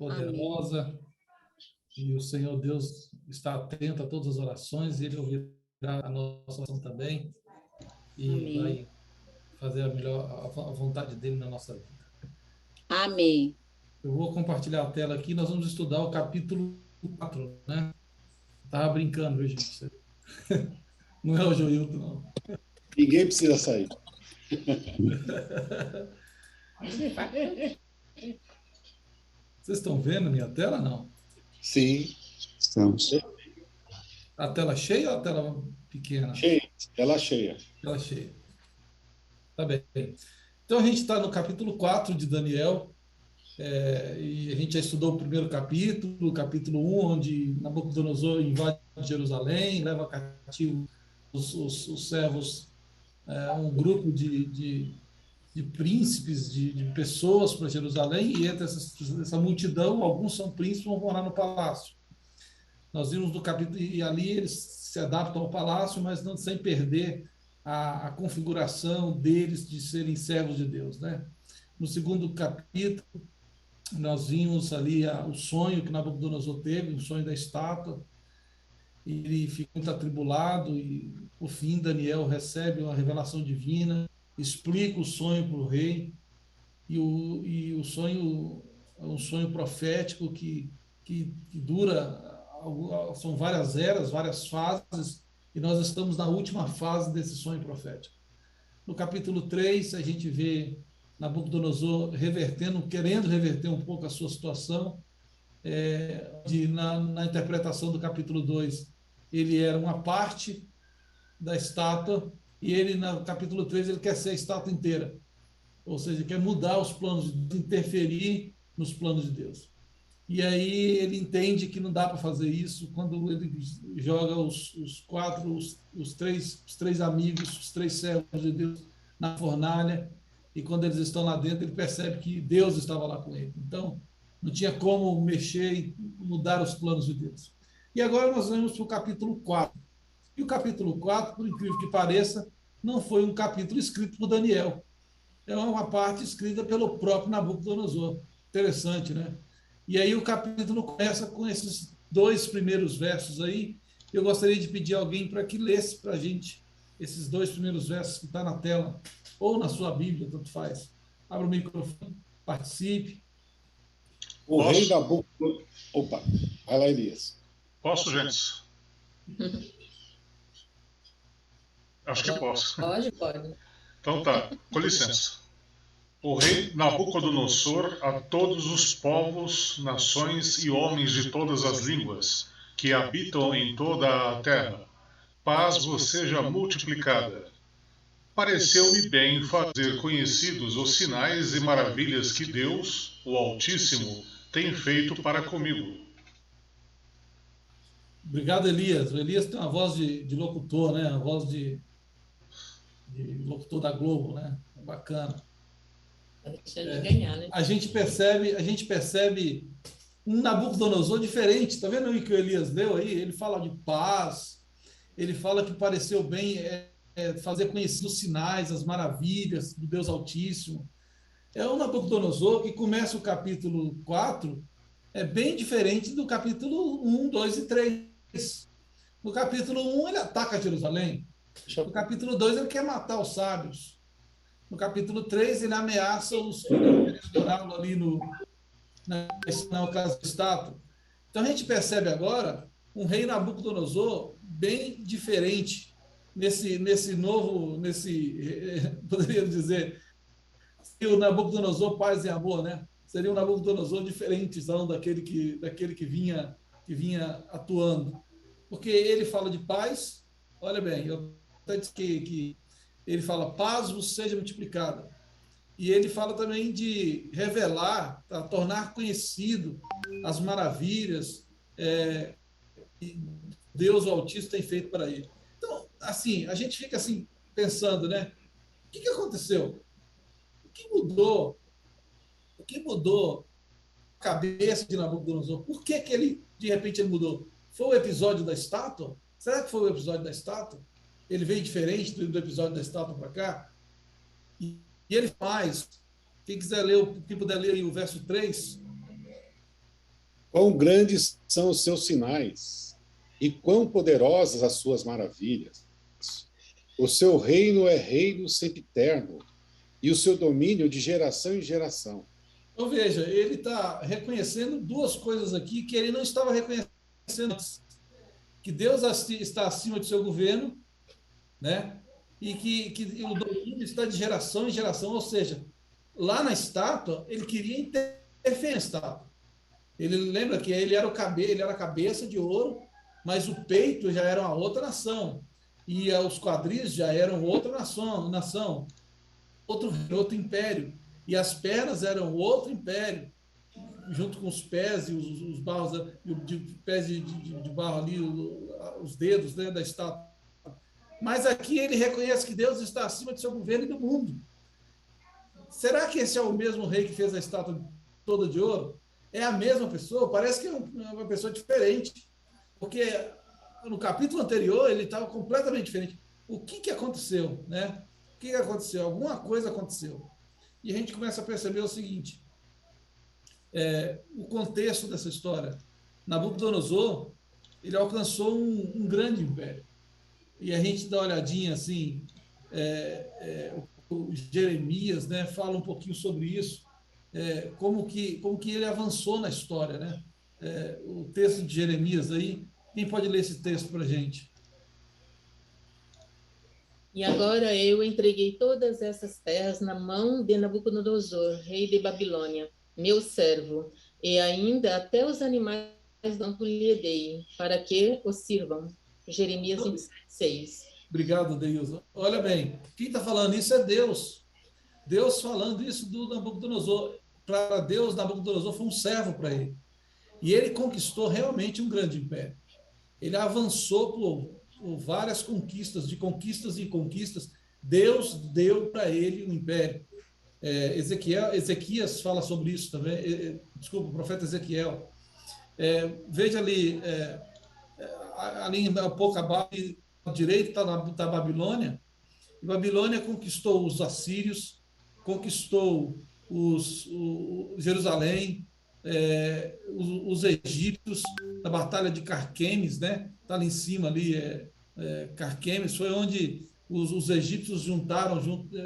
Amém. poderosa, e o Senhor Deus está atento a todas as orações, e Ele ouvirá a nossa oração também, e Amém. vai fazer a vontade dEle na nossa vida. Amém. Eu vou compartilhar a tela aqui, nós vamos estudar o capítulo 4, né? Estava brincando, viu, gente? Não é o Joilton, não. Ninguém precisa sair. Vocês estão vendo a minha tela, não? Sim. Estamos. A tela cheia ou a tela pequena? Cheia. Tela cheia. Tela cheia. Tá bem. Então, a gente está no capítulo 4 de Daniel, e a gente já estudou o primeiro capítulo, o capítulo 1, onde Nabucodonosor invade Jerusalém, leva cativo os servos, um grupo de príncipes, de pessoas para Jerusalém, e entre essa multidão, alguns são príncipes, vão morar no palácio. Nós vimos no capítulo, e ali eles se adaptam ao palácio, mas não sem perder a configuração deles de serem servos de Deus, né? No segundo capítulo, nós vimos ali o sonho que Nabucodonosor teve, o sonho da estátua, e ele fica muito atribulado, e por fim Daniel recebe uma revelação divina, explica o sonho para o rei, e o sonho é um sonho profético que dura, são várias eras, várias fases, e nós estamos na última fase desse sonho profético. No capítulo 3, a gente vê Nabucodonosor querendo reverter um pouco a sua situação, na interpretação do capítulo 2, ele era uma parte da estátua, e ele, no capítulo 3, ele quer ser a estátua inteira. Ou seja, quer mudar os planos, interferir nos planos de Deus. E aí ele entende que não dá para fazer isso quando ele joga os três amigos, os três servos de Deus na fornalha, e quando eles estão lá dentro, ele percebe que Deus estava lá com ele. Então, não tinha como mexer e mudar os planos de Deus. E agora nós vamos para o capítulo 4. E o capítulo 4, por incrível que pareça, não foi um capítulo escrito por Daniel. É uma parte escrita pelo próprio Nabucodonosor. Interessante, né? E aí o capítulo começa com esses dois primeiros versos aí. Eu gostaria de pedir a alguém para que lesse para a gente esses dois primeiros versos que está na tela, ou na sua Bíblia, tanto faz. Abra o microfone, participe. O rei Nabucodonosor... Opa, vai lá, Elias. Posso, gente? Acho que posso. Pode. Então tá, com licença. O rei Nabucodonosor a todos os povos, nações e homens de todas as línguas que habitam em toda a terra, paz vos seja multiplicada. Pareceu-me bem fazer conhecidos os sinais e maravilhas que Deus, o Altíssimo, tem feito para comigo. Obrigado, Elias. O Elias tem uma voz de locutor, né? Uma voz de locutor da Globo, né? Bacana. Ganhar, né? A gente percebe um Nabucodonosor diferente. Tá vendo o que o Elias leu aí? Ele fala de paz, ele fala que pareceu bem fazer conhecer os sinais, as maravilhas do Deus Altíssimo. É um Nabucodonosor que começa o capítulo 4, bem diferente do capítulo 1, 2 e 3. No capítulo 1, ele ataca Jerusalém. No capítulo 2, ele quer matar os sábios. No capítulo 3, ele ameaça os que querem adorá-lo ali na ocasião do estátua. Então a gente percebe agora um rei Nabucodonosor bem diferente poderia dizer, o Nabucodonosor paz e amor, né? Seria um Nabucodonosor diferente daquele que vinha atuando. Porque ele fala de paz, olha bem, eu até disse que ele fala paz vos seja multiplicada. E ele fala também de revelar, tornar conhecido as maravilhas que Deus o Altíssimo tem feito para ele. Então, assim, a gente fica assim pensando, né? O que aconteceu? O que mudou? O que mudou a cabeça de Nabucodonosor? Por que ele, de repente, ele mudou? Foi o episódio da estátua? Será que foi o episódio da estátua? Ele veio diferente do episódio da estátua para cá? E ele faz, quem quiser ler, quem puder ler aí o verso 3, Quão grandes são os seus sinais e quão poderosas as suas maravilhas. O seu reino é reino sempiterno e o seu domínio de geração em geração. Então, veja, ele está reconhecendo duas coisas aqui que ele não estava reconhecendo antes. Que Deus está acima do seu governo, né? E que o domínio está de geração em geração. Ou seja, lá na estátua, ele queria interferir na estátua. Ele lembra que ele era a cabeça de ouro, mas o peito já era uma outra nação. E os quadris já eram outra nação, outro império. E as pernas eram outro império, junto com os pés e os barros, pés de barro ali, os dedos, né, da estátua. Mas aqui ele reconhece que Deus está acima do seu governo e do mundo. Será que esse é o mesmo rei que fez a estátua toda de ouro? É a mesma pessoa? Parece que é uma pessoa diferente. Porque no capítulo anterior ele estava completamente diferente. O que aconteceu, né? O que aconteceu? Alguma coisa aconteceu. E a gente começa a perceber o seguinte, o contexto dessa história. Nabucodonosor, ele alcançou um grande império. E a gente dá uma olhadinha assim, o Jeremias, né, fala um pouquinho sobre isso, como que ele avançou na história, né? O texto de Jeremias aí, quem pode ler esse texto para a gente? E agora eu entreguei todas essas terras na mão de Nabucodonosor, rei de Babilônia, meu servo, e ainda até os animais não lhe dei, para que os sirvam. Jeremias 27:6. Obrigado, Deus. Olha bem, quem está falando isso é Deus. Deus falando isso do Nabucodonosor. Para Deus, Nabucodonosor foi um servo para ele. E ele conquistou realmente um grande império. Ele avançou por várias conquistas, de conquistas em conquistas. Deus deu para ele um império. Ezequias fala sobre isso também. Desculpa, o profeta Ezequiel. Veja ali, ali um pouco abaixo, à direita está a Babilônia. E Babilônia conquistou os assírios, conquistou Jerusalém, os egípcios, na batalha de Carquemes, né? Está ali em cima, ali, Carquemes, foi onde os egípcios juntaram,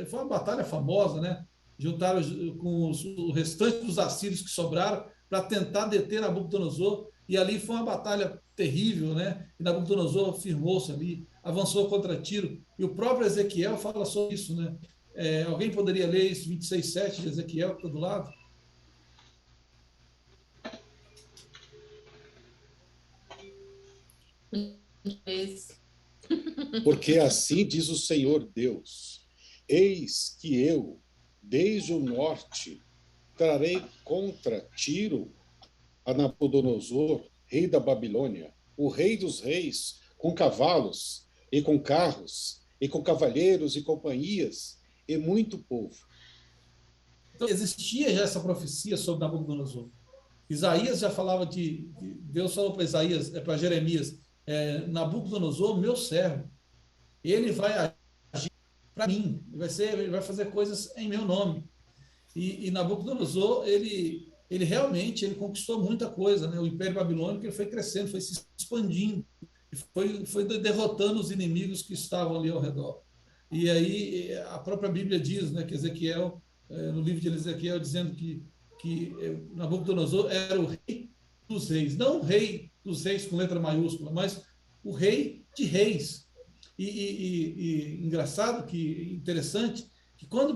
foi uma batalha famosa, né? Juntaram com o restante dos assírios que sobraram para tentar deter Nabucodonosor, e ali foi uma batalha terrível, né? E Nabucodonosor firmou-se ali, avançou contra Tiro, e o próprio Ezequiel fala sobre isso, né? Alguém poderia ler isso, 26:7 de Ezequiel, que está do lado? Porque assim diz o Senhor Deus: eis que eu, desde o norte, trarei contra Tiro a Nabucodonosor, rei da Babilônia, o rei dos reis, com cavalos, e com carros, e com cavalheiros e companhias, e muito povo. Então, existia já essa profecia sobre Nabucodonosor. Isaías já falava Deus falou para Isaías, para Jeremias, Nabucodonosor, meu servo, ele vai agir para mim, ele vai fazer coisas em meu nome. E Nabucodonosor, ele realmente conquistou muita coisa, né? O Império Babilônico ele foi crescendo, foi se expandindo, e foi derrotando os inimigos que estavam ali ao redor. E aí a própria Bíblia diz, né, que Ezequiel, no livro de Ezequiel, dizendo que Nabucodonosor era o rei dos reis, não o rei dos reis com letra maiúscula, mas o rei de reis. E engraçado, que interessante, que quando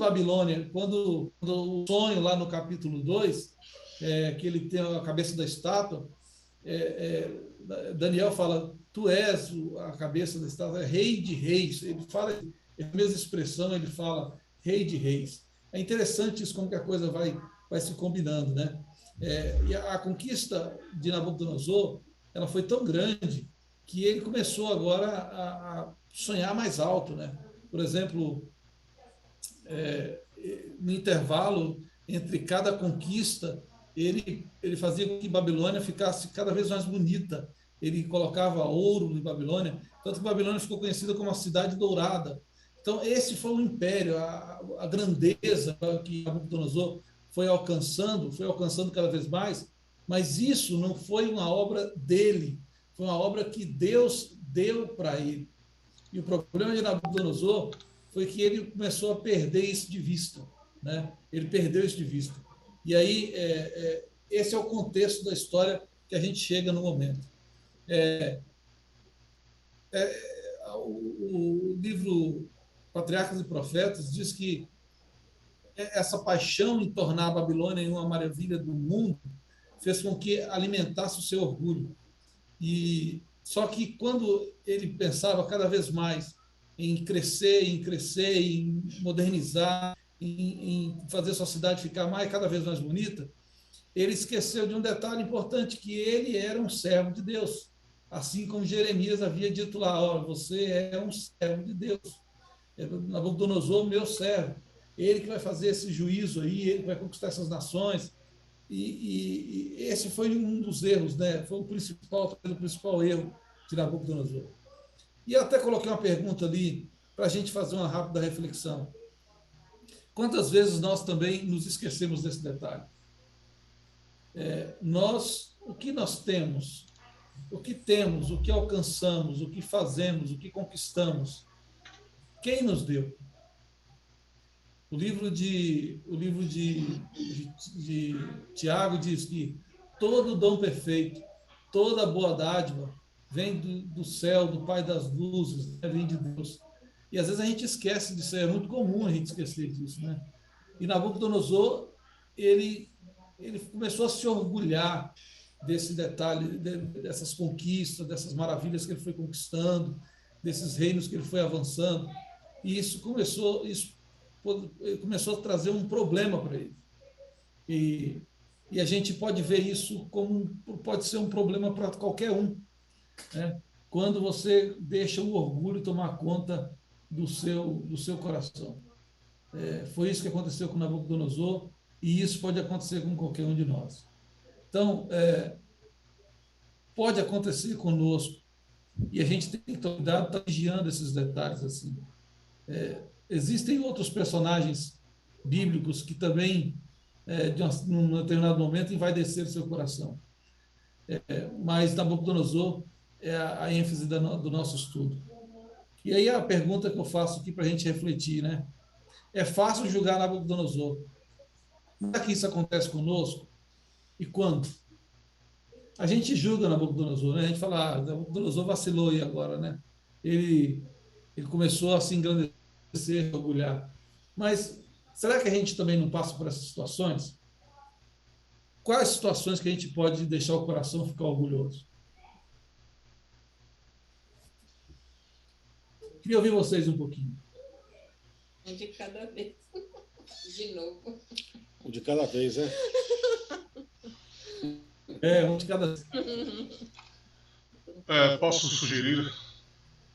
o sonho lá no capítulo 2, que ele tem a cabeça da estátua, Daniel fala, tu és a cabeça da estátua, rei de reis. Ele fala, a mesma expressão, ele fala rei de reis. É interessante isso, como que a coisa vai se combinando, né? E a conquista de Nabucodonosor, ela foi tão grande que ele começou agora a sonhar mais alto, né? Por exemplo, no intervalo entre cada conquista, ele fazia com que Babilônia ficasse cada vez mais bonita. Ele colocava ouro em Babilônia, tanto que Babilônia ficou conhecida como a cidade dourada. Então, esse foi o império, a grandeza que Nabucodonosor foi alcançando cada vez mais, Mas isso não foi uma obra dele, foi uma obra que Deus deu para ele. E o problema de Nabucodonosor foi que ele começou a perder isso de vista, né? Ele perdeu isso de vista. E aí, esse é o contexto da história que a gente chega no momento. O livro Patriarcas e Profetas diz que essa paixão em tornar a Babilônia uma maravilha do mundo fez com que alimentasse o seu orgulho. E só que quando ele pensava cada vez mais em crescer, em modernizar, em fazer sua cidade ficar cada vez mais bonita, ele esqueceu de um detalhe importante, que ele era um servo de Deus. Assim como Jeremias havia dito lá, você é um servo de Deus. Nabucodonosor, meu servo. Ele que vai fazer esse juízo aí, ele que vai conquistar essas nações. E esse foi um dos erros, né? Foi o principal erro de Nabucodonosor. E até coloquei uma pergunta ali para a gente fazer uma rápida reflexão. Quantas vezes nós também nos esquecemos desse detalhe? O que nós temos, o que alcançamos, o que fazemos, o que conquistamos, quem nos deu? O livro de Tiago diz que todo dom perfeito, toda boa dádiva vem do céu, do Pai das luzes, vem de Deus. E às vezes a gente esquece disso, é muito comum a gente esquecer disso, né? E Nabucodonosor, ele começou a se orgulhar desse detalhe, dessas conquistas, dessas maravilhas que ele foi conquistando, desses reinos que ele foi avançando. E isso começou a trazer um problema para ele. E a gente pode ver isso como pode ser um problema para qualquer um, né? Quando você deixa o orgulho tomar conta do seu coração. Foi isso que aconteceu com Nabucodonosor, e isso pode acontecer com qualquer um de nós. Então, pode acontecer conosco, e a gente tem que ter cuidado, estar vigiando esses detalhes assim. Existem outros personagens bíblicos que também, num determinado momento, envaideceram seu coração. Mas Nabucodonosor é a ênfase do nosso estudo. E aí a pergunta que eu faço aqui para a gente refletir, né? É fácil julgar Nabucodonosor. Será que isso acontece conosco? E quando? A gente julga Nabucodonosor, né? A gente fala, Nabucodonosor vacilou aí agora, né? Ele começou a se engrandecer, a orgulhar. Mas será que a gente também não passa por essas situações? Quais situações que a gente pode deixar o coração ficar orgulhoso? Queria ouvir vocês um pouquinho. Um de cada vez. De novo. Um de cada vez, né? Um de cada vez. Posso sugerir?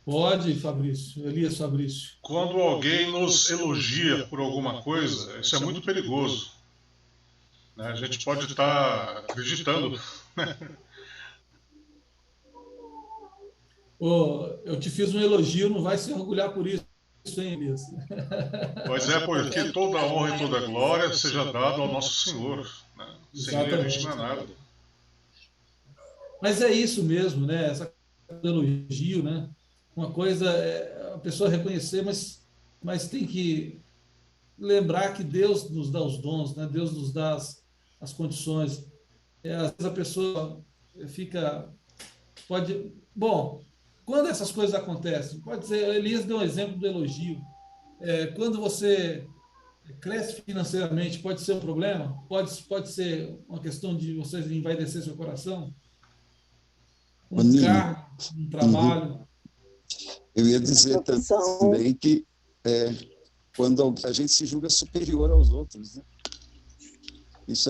Pode, Fabrício. Elias Fabrício. Quando alguém nos elogia por alguma coisa, isso é muito perigoso. Né? A gente pode estar acreditando. Eu te fiz um elogio, não vai se orgulhar por isso, hein, Elias? Pois é, porque toda honra e toda glória seja dada ao nosso Senhor. Né? Sem ele a gente não é nada. Mas é isso mesmo, né? Essa coisa do elogio, né? Uma coisa é a pessoa reconhecer, mas tem que lembrar que Deus nos dá os dons, né? Deus nos dá as condições. Às vezes a pessoa Bom, quando essas coisas acontecem, pode ser, Elias deu um exemplo do elogio. Quando você cresce financeiramente, pode ser um problema? Pode ser uma questão de você envaidecer seu coração? Cargo, um trabalho. Eu ia dizer também que quando a gente se julga superior aos outros, né? Isso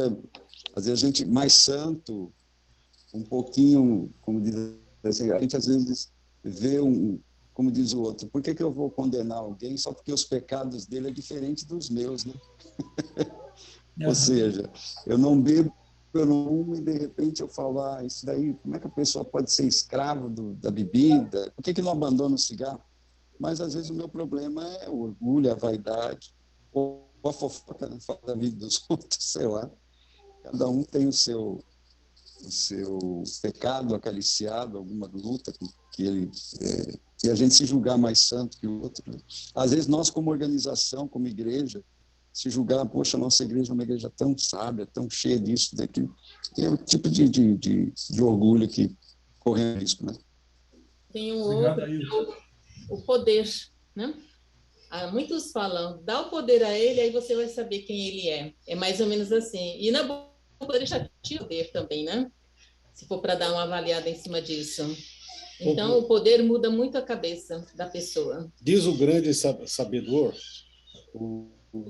às vezes a gente mais santo, um pouquinho, como diz assim, a gente às vezes vê como diz o outro, por que eu vou condenar alguém só porque os pecados dele é diferente dos meus, né? Ou seja, eu não bebo, eu não fumo, e de repente eu falo, isso daí, como é que a pessoa pode ser escravo da bebida? Por que não abandona o cigarro? Mas às vezes o meu problema é o orgulho, a vaidade, ou a fofoca, né? Fala da vida dos outros, sei lá. Cada um tem o seu o seu pecado acariciado, alguma luta que ele... e a gente se julgar mais santo que o outro. Né? Às vezes nós, como organização, como igreja, se julgar, poxa, nossa igreja é uma igreja tão sábia, tão cheia disso, daquilo. É o tipo de orgulho que corremos risco, né? Tem um Obrigado, outro, Ailton. o poder, né? Muitos falam, dá o poder a ele, aí você vai saber quem ele é. É mais ou menos assim. E Nabucodonosor ele já tinha poder também, né? Se for para dar uma avaliada em cima disso. Então, o poder muda muito a cabeça da pessoa. Diz o grande sabedor,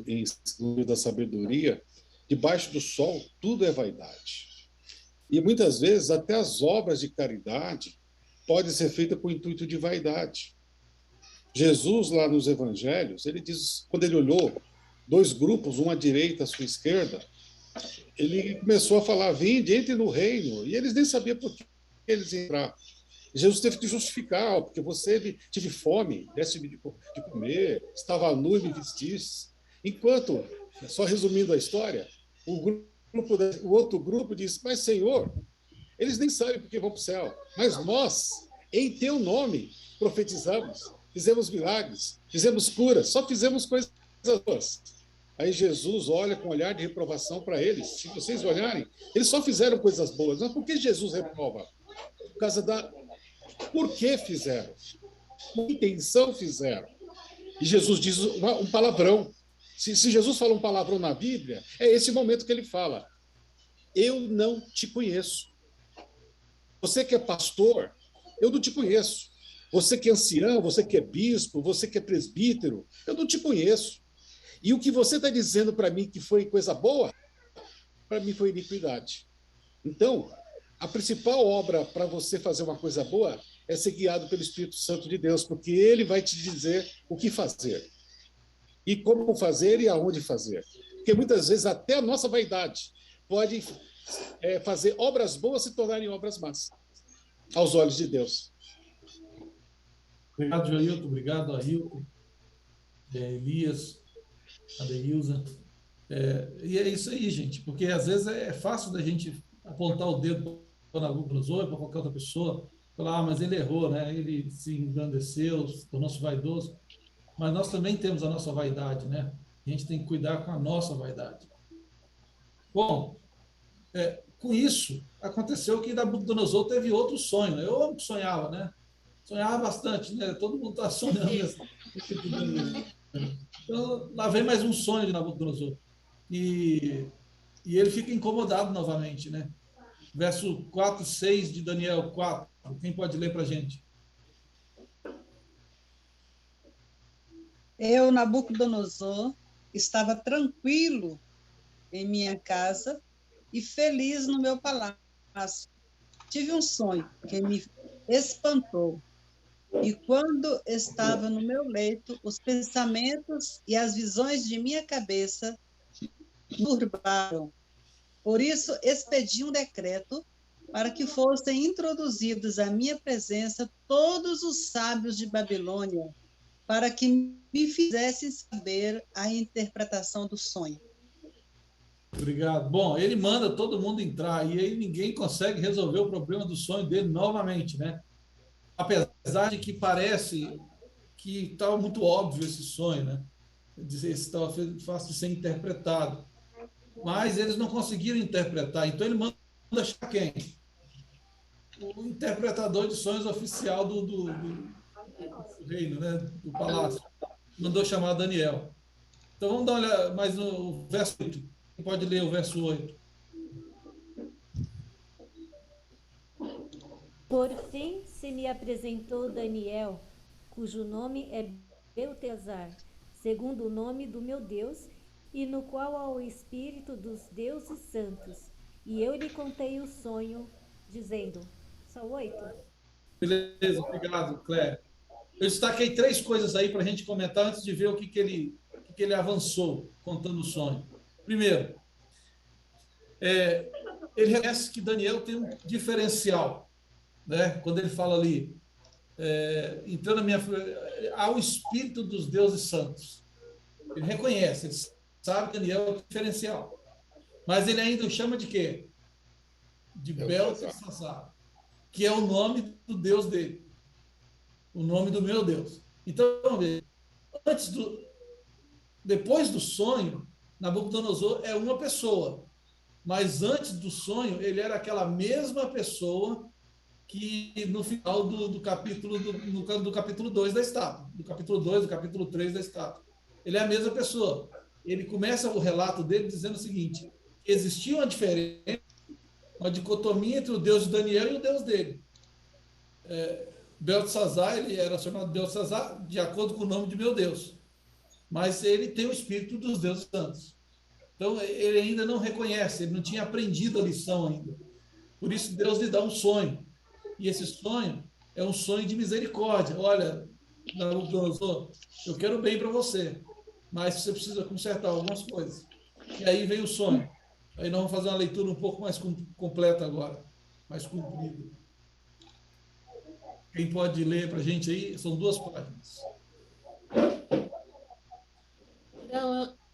em livro da sabedoria, debaixo do sol tudo é vaidade. E muitas vezes até as obras de caridade podem ser feitas com o intuito de vaidade. Jesus, lá nos evangelhos, ele diz, quando ele olhou dois grupos, um à direita, à sua esquerda, ele começou a falar, vinde, entre no reino. E eles nem sabiam por que eles iam entrar. Jesus teve que justificar, porque você tive fome, desse-me de comer, estava nu e me vestisse. Enquanto, só resumindo a história, o outro grupo disse, mas Senhor, eles nem sabem porque vão para o céu, mas nós, em teu nome, profetizamos, fizemos milagres, fizemos curas, só fizemos coisas boas. Aí Jesus olha com um olhar de reprovação para eles. Se vocês olharem, eles só fizeram coisas boas. Mas por que Jesus reprova? Por causa da... Por que fizeram? Com intenção fizeram. E Jesus diz um palavrão. Se Jesus fala um palavrão na Bíblia, é esse momento que ele fala. Eu não te conheço. Você que é pastor, eu não te conheço. Você que é ancião, você que é bispo, você que é presbítero, eu não te conheço. E o que você está dizendo para mim que foi coisa boa, para mim foi iniquidade. Então, a principal obra para você fazer uma coisa boa é ser guiado pelo Espírito Santo de Deus, porque ele vai te dizer o que fazer, e como fazer e aonde fazer. Porque muitas vezes até a nossa vaidade pode fazer obras boas se tornarem obras más, aos olhos de Deus. Obrigado, Joilton. Obrigado, Ailton, Elias, Adeilza. E é isso aí, gente, porque às vezes é fácil da gente apontar o dedo para Nabucodonosor ou para qualquer outra pessoa, falar, mas ele errou, né? Ele se engrandeceu, tornou-se vaidoso. Mas nós também temos a nossa vaidade, né? A gente tem que cuidar com a nossa vaidade. Bom, com isso, aconteceu que Nabucodonosor teve outro sonho. Né? Eu amo que sonhava, né? Sonhava bastante, né? Todo mundo está sonhando nesse tipo de... Então, lá vem mais um sonho de Nabucodonosor. E ele fica incomodado novamente, né? Verso 4 e 6 de Daniel 4. Quem pode ler para a gente? Eu, Nabucodonosor, estava tranquilo em minha casa e feliz no meu palácio. Tive um sonho que me espantou. E quando estava no meu leito, os pensamentos e as visões de minha cabeça me turbaram. Por isso, expedi um decreto para que fossem introduzidos à minha presença todos os sábios de Babilônia, para que me fizessem saber a interpretação do sonho. Obrigado. Bom, ele manda todo mundo entrar e aí ninguém consegue resolver o problema do sonho dele novamente, né? Apesar de que parece que estava muito óbvio esse sonho, né? Estava fácil de ser interpretado. Mas eles não conseguiram interpretar. Então ele manda achar quem? O interpretador de sonhos oficial do reino, né? Do palácio. Mandou chamar Daniel. Então vamos dar uma olhada mais no verso 8. Quem pode ler o verso 8? Por fim se me apresentou Daniel, cujo nome é Beltesar, segundo o nome do meu Deus, e no qual há o espírito dos deuses santos. E eu lhe contei o sonho, dizendo... Só 8? Beleza, obrigado, Cléber. Eu destaquei 3 coisas aí para a gente comentar antes de ver o que ele avançou contando o sonho. Primeiro, ele reconhece que Daniel tem um diferencial, né? Quando ele fala ali, entrando na minha... há o espírito dos deuses santos. Ele reconhece, ele sabe que Daniel é o diferencial. Mas ele ainda o chama de quê? de Beltesazar, que é o nome do Deus dele, o nome do meu Deus. Então, vamos ver. Depois do sonho, Nabucodonosor é uma pessoa, mas antes do sonho, ele era aquela mesma pessoa que no final do capítulo 2 da estátua, do capítulo 2, do capítulo 3 da estátua. Ele é a mesma pessoa. Ele começa o relato dele dizendo o seguinte: que existia uma diferença, uma dicotomia entre o Deus de Daniel e o Deus dele. Beltesazar, ele era chamado Beltesazar de acordo com o nome de meu Deus, mas ele tem o espírito dos deuses santos. Então, ele ainda não reconhece, ele não tinha aprendido a lição ainda. Por isso, Deus lhe dá um sonho. E esse sonho é um sonho de misericórdia. Olha, Nabucodonosor, eu quero bem para você, mas você precisa consertar algumas coisas. E aí vem o sonho. Aí nós vamos fazer uma leitura um pouco mais completa agora, mais comprida. Quem pode ler para a gente aí? São 2 páginas.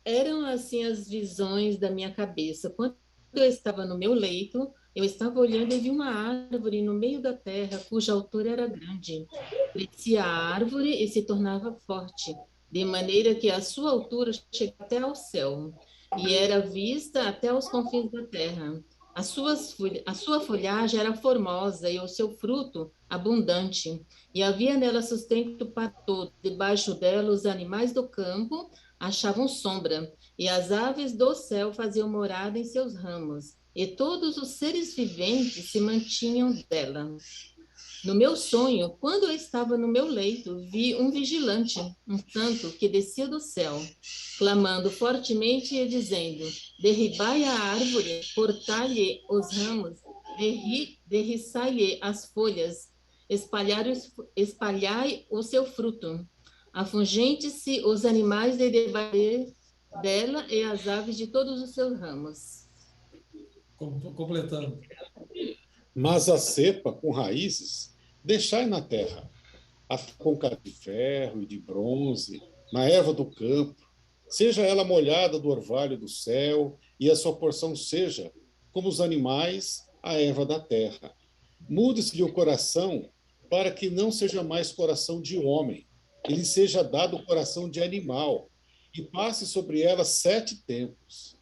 Eram assim as visões da minha cabeça. Quando eu estava no meu leito, eu estava olhando e vi uma árvore no meio da terra, cuja altura era grande. Crescia a árvore e se tornava forte, de maneira que a sua altura chegava até ao céu, e era vista até os confins da terra. A sua folhagem era formosa e o seu fruto abundante, e havia nela sustento para todos. Debaixo dela, os animais do campo achavam sombra, e as aves do céu faziam morada em seus ramos, e todos os seres viventes se mantinham dela. No meu sonho, quando eu estava no meu leito, vi um vigilante, um santo, que descia do céu, clamando fortemente e dizendo: derribai a árvore, cortai-lhe os ramos, derriçai-lhe as folhas, espalhai o seu fruto. Afugente-se os animais de debater dela e as aves de todos os seus ramos. Completando. Mas a cepa com raízes deixai na terra, a conca de ferro e de bronze, na erva do campo, seja ela molhada do orvalho do céu, e a sua porção seja, como os animais, a erva da terra. Mude-se-lhe o coração, para que não seja mais coração de homem, ele seja dado o coração de animal, e passe sobre ela 7 tempos.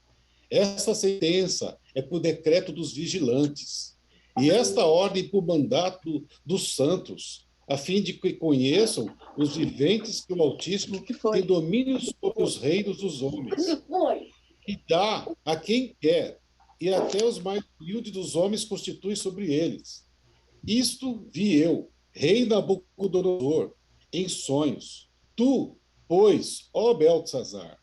Essa sentença é por decreto dos vigilantes, e esta ordem por mandato dos santos, a fim de que conheçam os viventes que o Altíssimo tem domínio sobre os reinos dos homens, e dá a quem quer, e até os mais humildes dos homens constitui sobre eles. Isto vi eu, rei Nabucodonosor, em sonhos. Tu, pois, ó Beltesazar,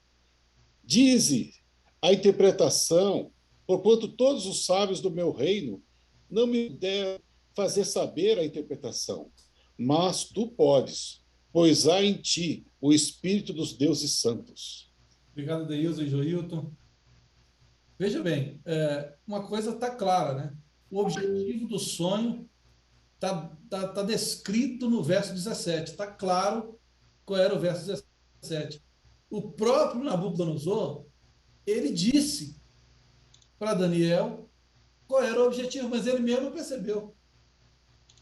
dize a interpretação, porquanto todos os sábios do meu reino não me deram fazer saber a interpretação, mas tu podes, pois há em ti o espírito dos deuses santos. Obrigado, Deilson e Joilton. Veja bem, uma coisa está clara, né? O objetivo do sonho está descrito no verso 17. Está claro qual era o verso 17. O próprio Nabucodonosor, ele disse para Daniel qual era o objetivo, mas ele mesmo não percebeu.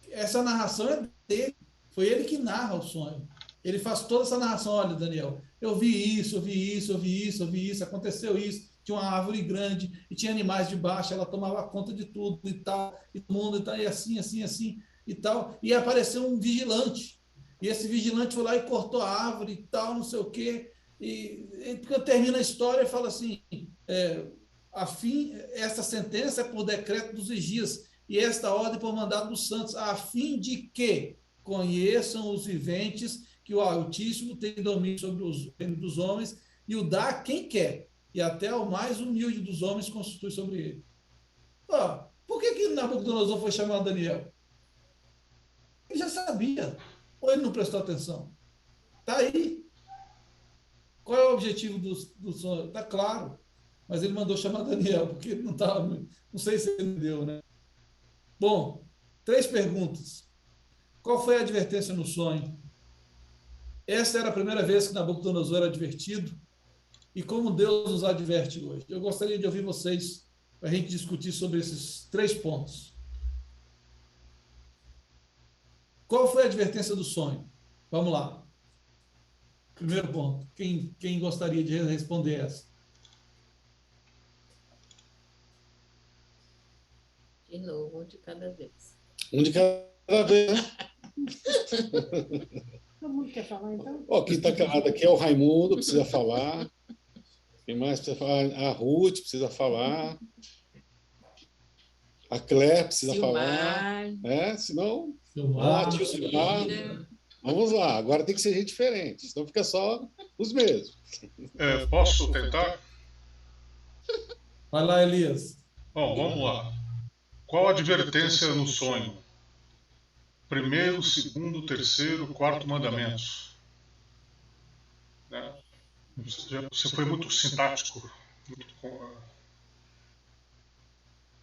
Essa narração é dele. Foi ele que narra o sonho. Ele faz toda essa narração. Olha, Daniel, eu vi isso, eu vi isso, eu vi isso, eu vi isso, aconteceu isso. Tinha uma árvore grande e tinha animais debaixo, ela tomava conta de tudo e tal, e o mundo e tal, e assim, assim, assim, e tal. E apareceu um vigilante. E esse vigilante foi lá e cortou a árvore e tal, não sei o quê. E porque termina a história e fala assim, esta sentença é por decreto dos vigias, e esta ordem por mandado dos santos, a fim de que conheçam os viventes que o Altíssimo tem domínio sobre os reinos dos homens e o dá a quem quer, e até o mais humilde dos homens constitui sobre ele. Por que Nabucodonosor foi chamado Daniel? Ele já sabia, ou ele não prestou atenção? Está aí. Qual é o objetivo do sonho? Está claro. Mas ele mandou chamar Daniel, porque ele não estava... Não sei se ele entendeu, né? Bom, 3 perguntas. Qual foi a advertência no sonho? Essa era a primeira vez que Nabucodonosor era advertido. E como Deus nos adverte hoje? Eu gostaria de ouvir vocês, para a gente discutir sobre esses 3 pontos. Qual foi a advertência do sonho? Vamos lá. Primeiro ponto. Quem gostaria de responder essa? De novo, um de cada vez. Um de cada vez. Todo mundo quer falar, então? Ó, quem está calado aqui é o Raimundo, precisa falar. Quem mais precisa falar? A Ruth precisa falar. A Claire precisa falar. Senão... Vamos lá, agora tem que ser gente diferente, senão fica só os mesmos. Posso tentar? Vai lá, Elias. Bom, vamos lá. Qual a advertência no sonho? Primeiro, segundo, terceiro, quarto mandamentos. Você foi muito sintático.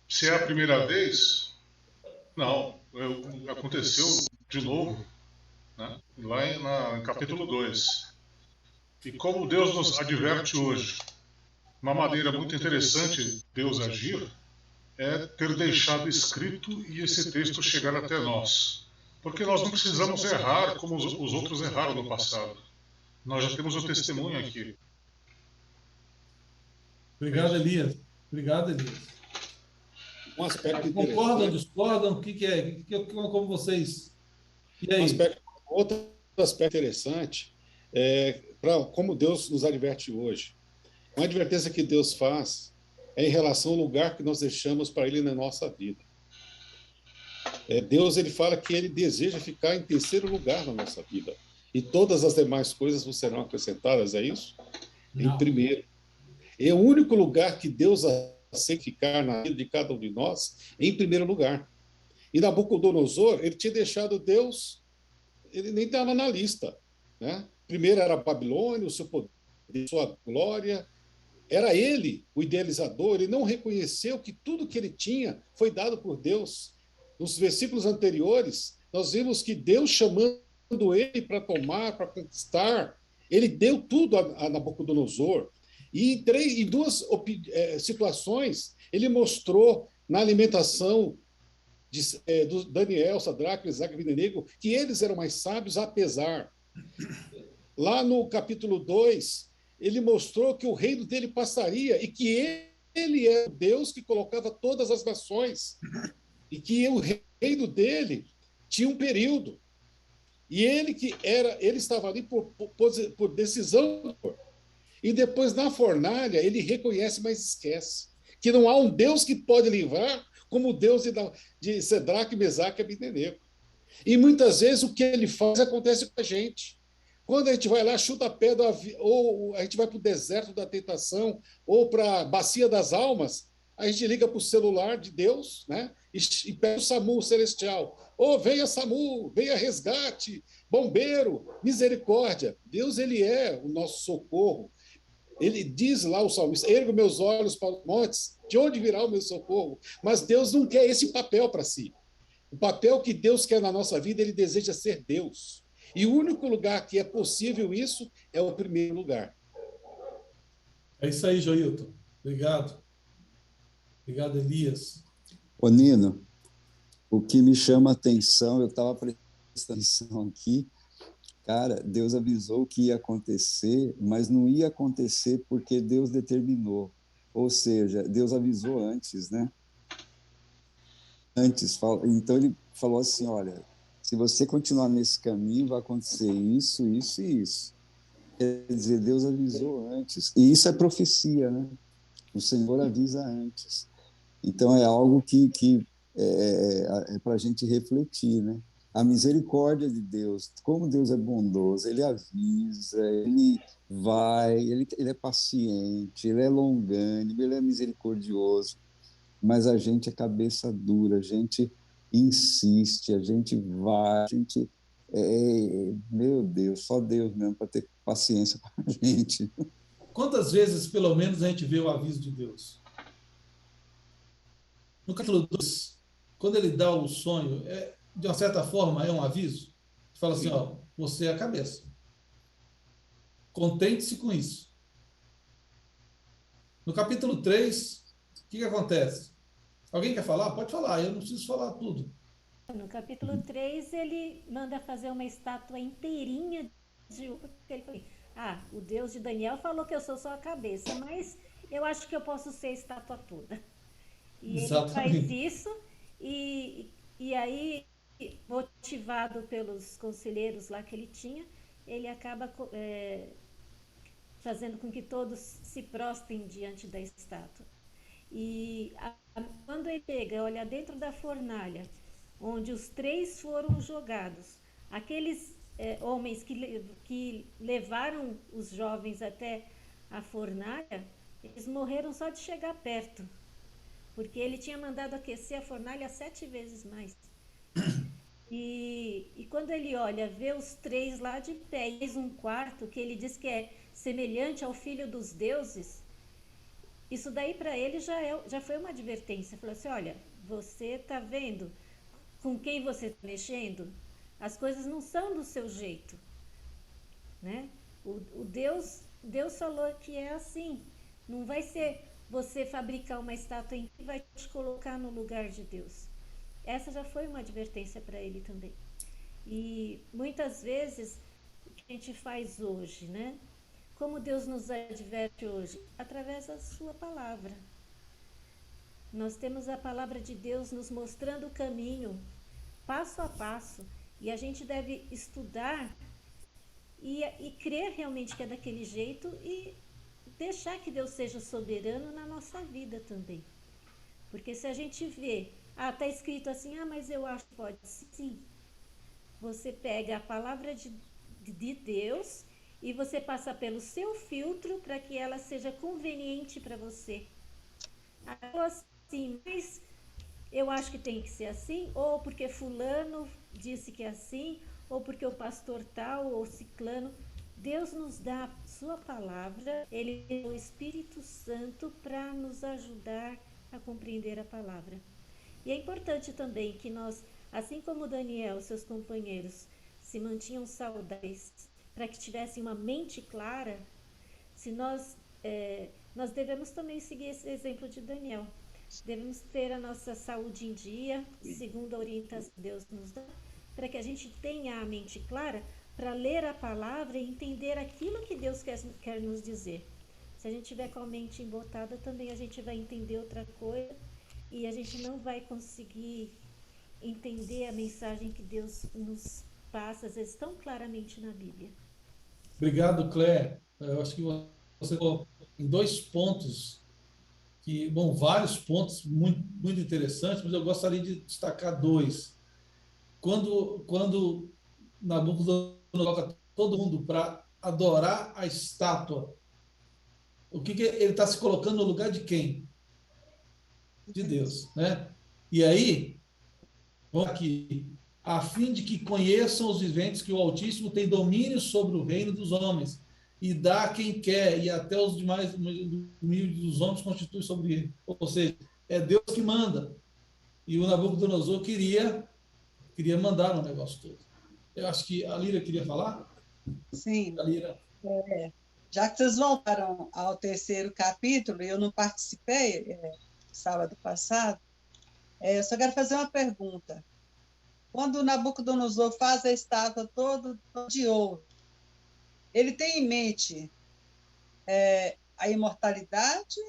Se é a primeira vez, não, aconteceu de novo, né? Lá em capítulo 2. E como Deus nos adverte hoje, uma maneira muito interessante de Deus agir é ter deixado escrito e esse texto chegar até nós. Porque nós não precisamos errar como os outros erraram no passado. Nós já temos o testemunho aqui. Obrigado, Elias. Obrigado, Elias. Um aspecto concordam, discordam? O que é? Como vocês... E aí? Outro aspecto interessante é como Deus nos adverte hoje. Uma advertência que Deus faz é em relação ao lugar que nós deixamos para Ele na nossa vida. Deus, ele fala que Ele deseja ficar em terceiro lugar na nossa vida. E todas as demais coisas vos serão acrescentadas, é isso? Não. Em primeiro. É o único lugar que Deus aceita ficar na vida de cada um de nós, em primeiro lugar. E Nabucodonosor, ele tinha deixado Deus, ele nem estava na lista, né? Primeiro era a Babilônia, o seu poder, sua glória. Era ele, o idealizador, ele não reconheceu que tudo que ele tinha foi dado por Deus. Nos versículos anteriores, nós vimos que Deus chamando ele para tomar, para conquistar, ele deu tudo a Nabucodonosor. E em 2 situações, ele mostrou na alimentação do Daniel, Sadraque, Mesaque e Abednego, que eles eram mais sábios, apesar. Lá no capítulo 2, ele mostrou que o reino dele passaria e que ele é o Deus que colocava todas as nações e que o reino dele tinha um período. E ele estava ali por decisão. E depois, na fornalha, ele reconhece, mas esquece que não há um Deus que pode livrar como o Deus de Sadraque, Mesaque e Abednego. E muitas vezes o que ele faz acontece com a gente. Quando a gente vai lá, chuta a pedra, ou a gente vai para o deserto da tentação, ou para a bacia das almas, a gente liga para o celular de Deus, né? E pede o SAMU celestial. Venha SAMU, venha resgate, bombeiro, misericórdia. Deus, ele é o nosso socorro. Ele diz lá, o salmista, ergo meus olhos para os montes, de onde virá o meu socorro? Mas Deus não quer esse papel para si. O papel que Deus quer na nossa vida, ele deseja ser Deus. E o único lugar que é possível isso é o primeiro lugar. É isso aí, Joilton. Obrigado. Obrigado, Elias. Ô, Nino, o que me chama a atenção, eu estava prestando atenção aqui, cara, Deus avisou que ia acontecer, mas não ia acontecer porque Deus determinou. Ou seja, Deus avisou antes, né? Então ele falou assim, olha, se você continuar nesse caminho, vai acontecer isso, isso e isso. Quer dizer, Deus avisou antes. E isso é profecia, né? O Senhor avisa antes. Então, é algo que é para a gente refletir, né? A misericórdia de Deus, como Deus é bondoso, Ele avisa, Ele vai, Ele é paciente, Ele é longânimo, Ele é misericordioso, mas a gente é cabeça dura, a gente insiste, a gente vai, a gente... meu Deus, só Deus mesmo para ter paciência com a gente. Quantas vezes, pelo menos, a gente vê o aviso de Deus? No capítulo 2, quando ele dá o sonho, de uma certa forma, é um aviso. Ele fala assim, ó, você é a cabeça. Contente-se com isso. No capítulo 3, que acontece? Alguém quer falar? Pode falar, eu não preciso falar tudo. No capítulo 3, ele manda fazer uma estátua inteirinha de ouro, porque ele falou, o Deus de Daniel falou que eu sou só a cabeça, mas eu acho que eu posso ser a estátua toda. E ele faz isso, e aí, motivado pelos conselheiros lá que ele tinha, ele acaba fazendo com que todos se prostrem diante da estátua. E quando ele chega, olha dentro da fornalha, onde os 3 foram jogados, aqueles homens que levaram os jovens até a fornalha, eles morreram só de chegar perto, porque ele tinha mandado aquecer a fornalha 7 vezes mais. E quando ele olha, vê os 3 lá de pé, e um quarto que ele diz que é semelhante ao filho dos deuses, isso daí para ele já foi uma advertência. Falou assim, olha, você está vendo com quem você está mexendo? As coisas não são do seu jeito, né? O Deus falou que é assim. Não vai ser você fabricar uma estátua em que vai te colocar no lugar de Deus. Essa já foi uma advertência para ele também. E muitas vezes o que a gente faz hoje, né? Como Deus nos adverte hoje? Através da sua palavra. Nós temos a palavra de Deus nos mostrando o caminho, passo a passo, e a gente deve estudar e crer realmente que é daquele jeito e deixar que Deus seja soberano na nossa vida também. Porque se a gente vê, está escrito assim, mas eu acho que pode sim. Você pega a palavra de Deus e você passa pelo seu filtro para que ela seja conveniente para você. Assim, mas eu acho que tem que ser assim, ou porque fulano disse que é assim, ou porque o pastor tal, ou ciclano. Deus nos dá a sua palavra, ele é o Espírito Santo para nos ajudar a compreender a palavra. E é importante também que nós, assim como Daniel e seus companheiros se mantinham saudáveis para que tivessem uma mente clara, se nós devemos também seguir esse exemplo de Daniel. Devemos ter a nossa saúde em dia, segundo a orientação que Deus nos dá, para que a gente tenha a mente clara para ler a palavra e entender aquilo que Deus quer nos dizer. Se a gente tiver com a mente embotada, também a gente vai entender outra coisa e a gente não vai conseguir entender a mensagem que Deus nos passa, às vezes, tão claramente na Bíblia. Obrigado, Clé. Eu acho que você colocou em 2 pontos, vários pontos muito, muito interessantes, mas eu gostaria de destacar 2. Quando Nabucodonosor coloca todo mundo para adorar a estátua, o que ele está se colocando no lugar de quem? De Deus, né? E aí, vamos aqui, a fim de que conheçam os viventes que o Altíssimo tem domínio sobre o reino dos homens e dá a quem quer, e até os demais domínios dos homens constitui sobre ele. Ou seja, é Deus que manda. E o Nabucodonosor queria mandar no negócio todo. Eu acho que a Líria queria falar? Sim. A Líria. Já que vocês voltaram ao 3º capítulo, e eu não participei sábado passado, eu só quero fazer uma pergunta. Quando Nabucodonosor faz a estátua toda de ouro, ele tem em mente a imortalidade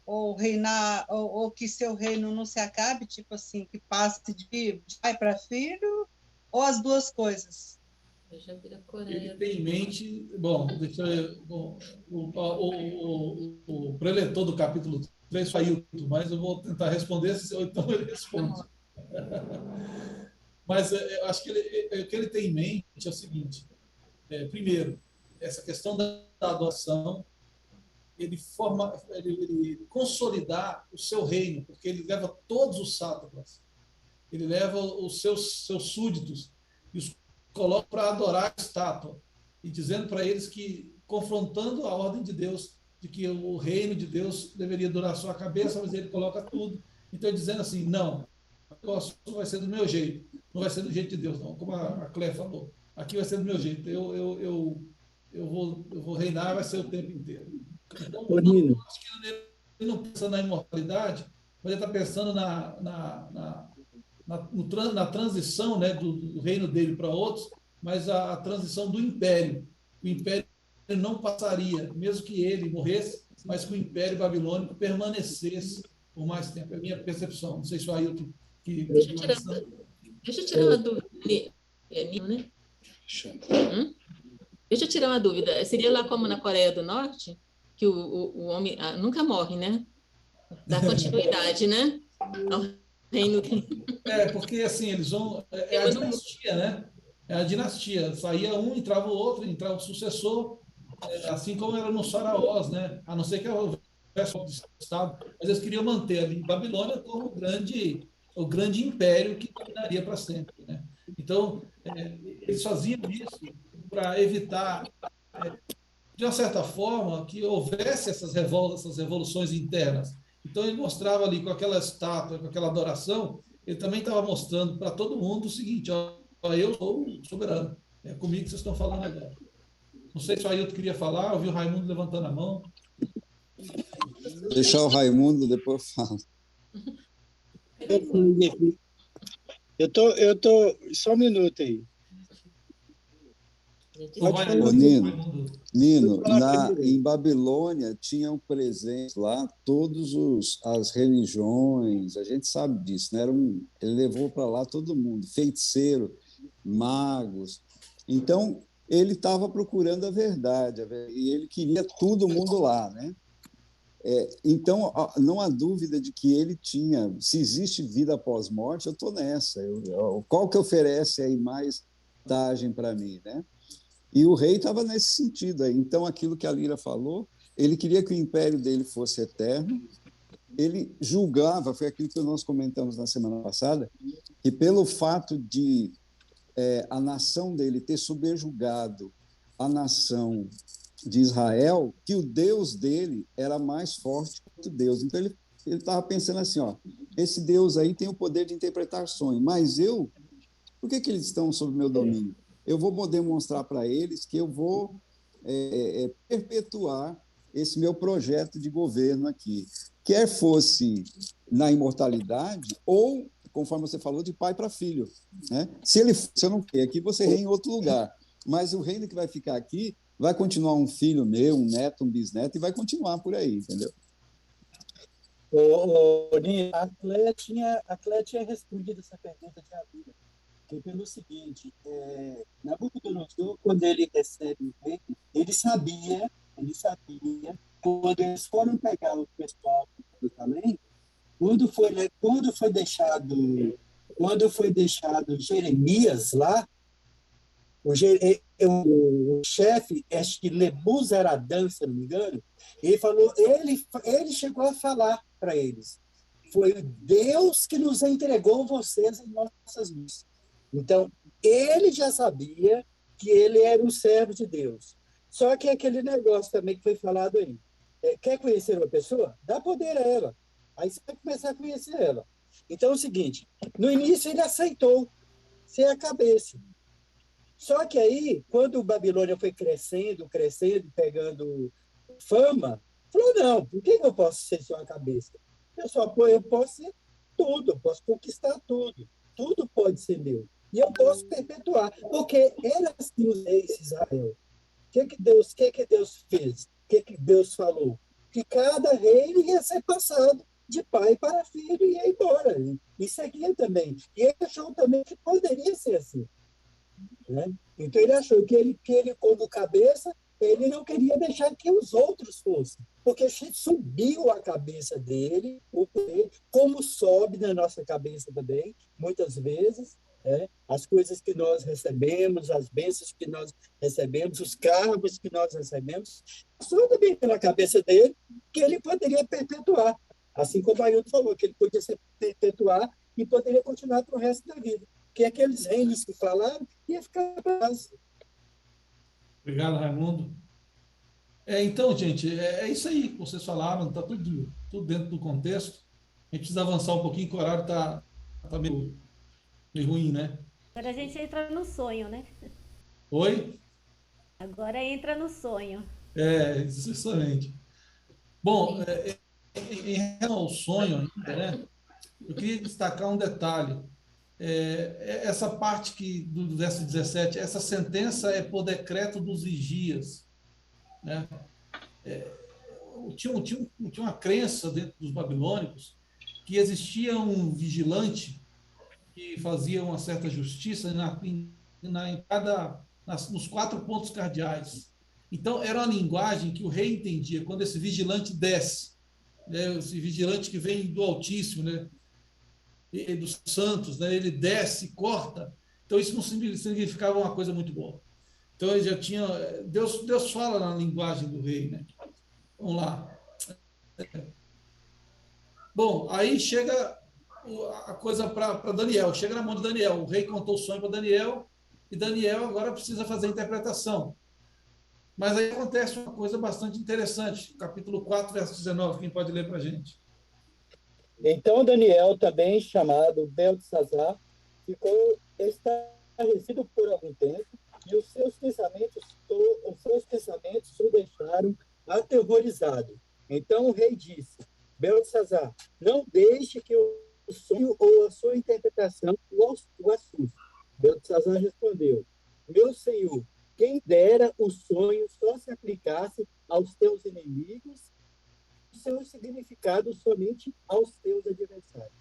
ou reinar, ou que seu reino não se acabe, tipo assim, que passe de pai para filho, ou as 2 coisas? Ele tem em mente, o preletor do capítulo 3 saiu, mas eu vou tentar responder, ou então ele responde. Mas eu acho que o que ele tem em mente é o seguinte: primeiro, essa questão da adoração, ele consolidar o seu reino, porque ele leva todos os sátrapas, ele leva os seus súditos e os coloca para adorar a estátua, e dizendo para eles que, confrontando a ordem de Deus, de que o reino de Deus deveria durar só a cabeça, mas ele coloca tudo. Então, dizendo assim, não, o negócio vai ser do meu jeito, não vai ser do jeito de Deus, não, como a Clé falou. Aqui vai ser do meu jeito, eu vou reinar, vai ser o tempo inteiro. Então, Nino, acho que não pensa na imortalidade, mas ele está pensando na transição, né, do reino dele para outros, mas a transição do império. O império não passaria, mesmo que ele morresse, mas que o império babilônico permanecesse por mais tempo. É a minha percepção. Não sei se o Ailton que Deixa eu tirar uma dúvida. Nino, né? Deixa eu tirar uma dúvida. Seria lá como na Coreia do Norte, que o homem nunca morre, né? Dá continuidade, né? Ao reino. Porque assim, eles vão. É a dinastia, né? É a dinastia. Saía um, entrava o outro, entrava o sucessor, assim como era nos faraós, né? A não ser que houvesse um Estado, mas eles queriam manter ali Babilônia como o grande império que dominaria para sempre, né? Então, eles faziam isso para evitar, de uma certa forma, que houvesse essas revoltas, essas revoluções internas. Então, ele mostrava ali com aquela estátua, com aquela adoração, ele também estava mostrando para todo mundo o seguinte: ó, eu sou o soberano, é comigo que vocês estão falando agora. Não sei se o Ailton queria falar, eu vi o Raimundo levantando a mão. Deixar o Raimundo, depois eu falo. Eu tô, só um minuto aí. Ô, Nino, em Babilônia tinham presentes lá as religiões, a gente sabe disso, né? Ele levou para lá todo mundo, feiticeiro, magos. Então, ele estava procurando a verdade, e ele queria todo mundo lá, né? Então, não há dúvida de que ele tinha, se existe vida após morte, eu estou nessa. Qual que oferece aí mais vantagem para mim, né? E o rei estava nesse sentido aí. Então, aquilo que a Lira falou, ele queria que o império dele fosse eterno. Ele julgava, foi aquilo que nós comentamos na semana passada, que pelo fato de a nação dele ter subjugado a nação de Israel, que o Deus dele era mais forte que o Deus. Então, ele estava pensando assim, ó, esse Deus aí tem o poder de interpretar sonhos, mas por que eles estão sob meu domínio? Eu vou poder mostrar para eles que eu vou perpetuar esse meu projeto de governo aqui, quer fosse na imortalidade ou, conforme você falou, de pai para filho, né? Se eu não quer aqui, você reina em outro lugar, mas o reino que vai ficar aqui vai continuar um filho meu, um neto, um bisneto, e vai continuar por aí, entendeu? A Cléia tinha respondido essa pergunta de Abílio, que pelo seguinte, Nabucodonosor, quando ele recebe o reino, ele sabia, quando eles foram pegar o pessoal do Jerusalém, quando foi deixado Jeremias lá, o chefe, acho que Nebuzaradan, se não me engano, ele chegou a falar para eles: foi Deus que nos entregou vocês em nossas mãos. Então, ele já sabia que ele era um servo de Deus. Só que aquele negócio também que foi falado aí. Quer conhecer uma pessoa? Dá poder a ela. Aí você vai começar a conhecer ela. Então, é o seguinte, no início ele aceitou ser a cabeça. Só que aí, quando o Babilônia foi crescendo, pegando fama, falou, não, por que eu posso ser só a cabeça? Eu posso ser tudo, eu posso conquistar tudo. Tudo pode ser meu. E eu posso perpetuar. Porque era assim os reis de Israel. O que Deus fez? O que Deus falou? Que cada rei ia ser passado de pai para filho e ia embora. E seguia também. E ele achou também que poderia ser assim. Né? Então ele achou que ele, como cabeça, ele não queria deixar que os outros fossem, porque subiu a cabeça dele, o poder, como sobe na nossa cabeça também, muitas vezes, as coisas que nós recebemos, as bênçãos que nós recebemos, os cargos que nós recebemos, só também pela cabeça dele, que ele poderia perpetuar, assim como o Ailton falou, que ele podia se perpetuar e poderia continuar para o resto da vida. Que aqueles reinos que falaram ia ficar para trás. Obrigado, Raimundo. Então, gente, é isso aí que vocês falaram, está tudo dentro do contexto. A gente precisa avançar um pouquinho, que o horário está meio ruim, né? Agora a gente entra no sonho, né? Oi? Agora entra no sonho. Excelente. Bom, em relação ao sonho ainda, né? Eu queria destacar um detalhe. Essa parte do verso 17, essa sentença é por decreto dos vigias, né? Tinha uma crença dentro dos babilônicos que existia um vigilante que fazia uma certa justiça nos 4 pontos cardeais. Então, era uma linguagem que o rei entendia. Quando esse vigilante desce, né, esse vigilante que vem do Altíssimo, né, e dos santos, né, ele desce, corta. Então, isso não significava uma coisa muito boa. Então, ele já tinha... Deus fala na linguagem do rei, né? Vamos lá. Bom, aí chega a coisa para Daniel, chega na mão de Daniel. O rei contou o sonho para Daniel, e Daniel agora precisa fazer a interpretação. Mas aí acontece uma coisa bastante interessante. Capítulo 4, verso 19, quem pode ler para a gente? Então Daniel, também chamado Beltesazar, ficou estarrecido por algum tempo, e os seus pensamentos o deixaram aterrorizado. Então o rei disse: Beltesazar, não deixe que o sonho ou a sua interpretação o assuste. Beltesazar respondeu: Meu senhor, quem dera o sonho só se aplicasse aos teus inimigos, o seu significado somente aos teus adversários.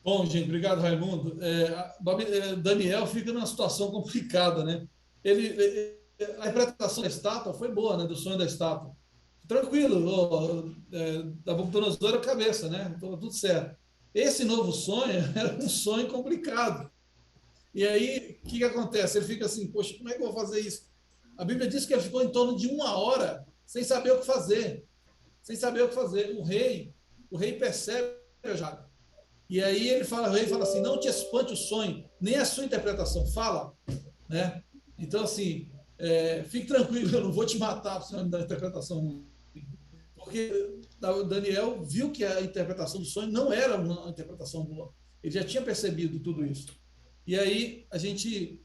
Bom, gente, obrigado, Raimundo. Daniel fica numa situação complicada, né? A interpretação da estátua foi boa, né? Do sonho da estátua. Tranquilo, Nabucodonosor era a cabeça, né? Então, tudo certo. Esse novo sonho era um sonho complicado. E aí, o que acontece? Ele fica assim, poxa, como é que eu vou fazer isso? A Bíblia diz que ele ficou em torno de 1 hora sem saber o que fazer. Sem saber o que fazer. O rei percebe já. E aí o rei fala assim, não te espante o sonho, nem a sua interpretação, fala. Né? Então, assim, fique tranquilo, eu não vou te matar por cima da interpretação. Porque Daniel viu que a interpretação do sonho não era uma interpretação boa. Ele já tinha percebido tudo isso. E aí a gente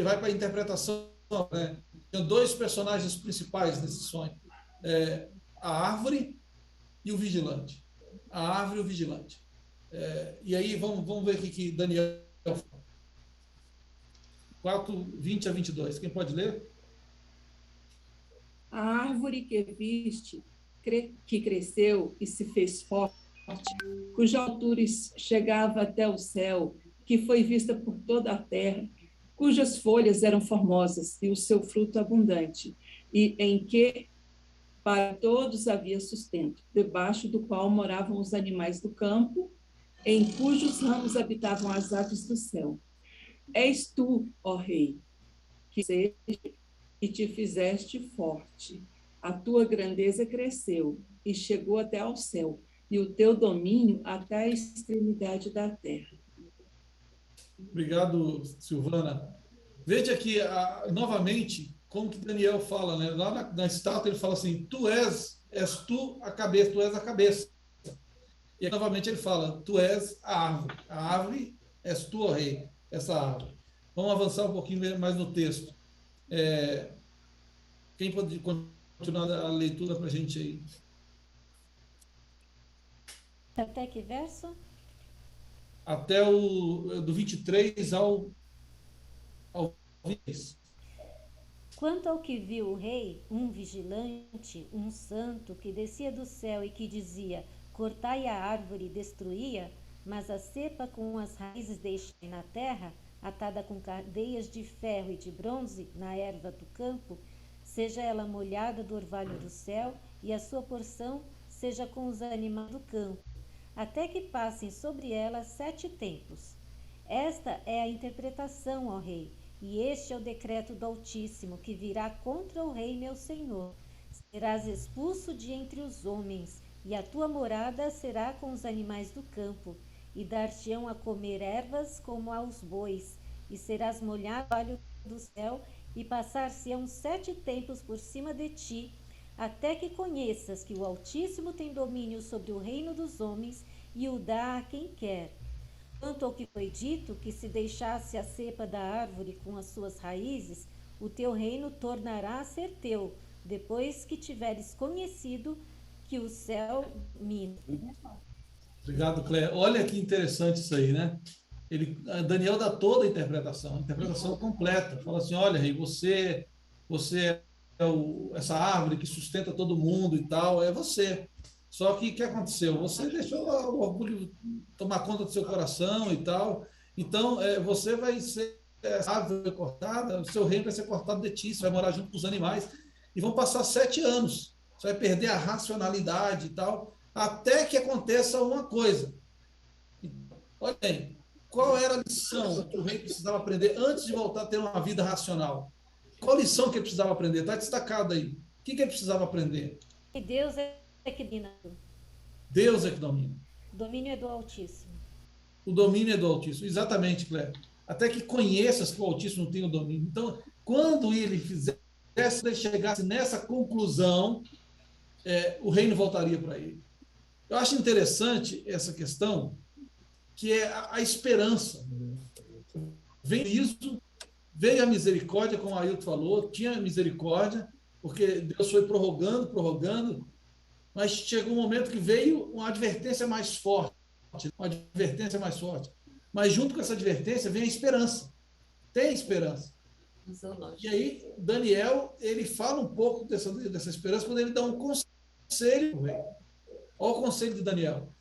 vai para a interpretação. Né? Tem 2 personagens principais nesse sonho: a árvore e o vigilante. A árvore e o vigilante. E aí vamos ver o que Daniel fala. 4, 20 a 22. Quem pode ler? A árvore que viste, que cresceu e se fez forte, cuja altura chegava até o céu, que foi vista por toda a terra, cujas folhas eram formosas e o seu fruto abundante, e em que para todos havia sustento, debaixo do qual moravam os animais do campo, em cujos ramos habitavam as aves do céu. És tu, ó rei, que seja e te fizeste forte. A tua grandeza cresceu e chegou até ao céu, e o teu domínio até a extremidade da terra. Obrigado, Silvana. Veja aqui, novamente, como que Daniel fala, né? Lá na estátua ele fala assim, és tu a cabeça. E aí, novamente ele fala, tu és a árvore és tu, ó rei, essa árvore. Vamos avançar um pouquinho mais no texto. Quem pode continuar a leitura para a gente aí? Até que verso? Até do 23 ao 20. Quanto ao que viu o rei, um vigilante, um santo, que descia do céu e que dizia, cortai a árvore e destruía, mas a cepa com as raízes deixai na terra, atada com cadeias de ferro e de bronze, na erva do campo, seja ela molhada do orvalho do céu, e a sua porção seja com os animais do campo, até que passem sobre ela 7 tempos. Esta é a interpretação, ó rei, e este é o decreto do Altíssimo, que virá contra o rei meu senhor. Serás expulso de entre os homens, e a tua morada será com os animais do campo, e dar-te-ão a comer ervas como aos bois, e serás molhado no orvalho do céu, e passar-se-ão 7 tempos por cima de ti, até que conheças que o Altíssimo tem domínio sobre o reino dos homens, e o dá a quem quer. Quanto ao que foi dito, que se deixasse a cepa da árvore com as suas raízes, o teu reino tornará a ser teu, depois que tiveres conhecido que o céu mina. Obrigado, Cléia. Olha que interessante isso aí, né? Daniel dá toda a interpretação completa. Fala assim, olha, rei, você é essa árvore que sustenta todo mundo e tal, é você. Só que o que aconteceu? Você deixou o orgulho tomar conta do seu coração e tal. Então, você vai ser essa árvore cortada, o seu reino vai ser cortado de ti, você vai morar junto com os animais. E vão passar 7 anos. Você vai perder a racionalidade e tal, até que aconteça uma coisa. Olha bem, qual era a lição que o rei precisava aprender antes de voltar a ter uma vida racional? Qual lição que ele precisava aprender? Está destacado aí. O que ele precisava aprender? E Deus é que domina. Deus é que domina. O domínio é do Altíssimo. O domínio é do Altíssimo. Exatamente, Cléber. Até que conheças que o Altíssimo não tem o domínio. Então, quando ele ele chegasse nessa conclusão, o reino voltaria para ele. Eu acho interessante essa questão, que é a esperança. Veio isso, veio a misericórdia, como a Ailton falou, tinha misericórdia, porque Deus foi prorrogando, mas chegou um momento que veio uma advertência mais forte, Mas junto com essa advertência vem a esperança. Tem esperança. E aí, Daniel, ele fala um pouco dessa esperança quando ele dá um conselho ao rei. Olha o conselho de Daniel.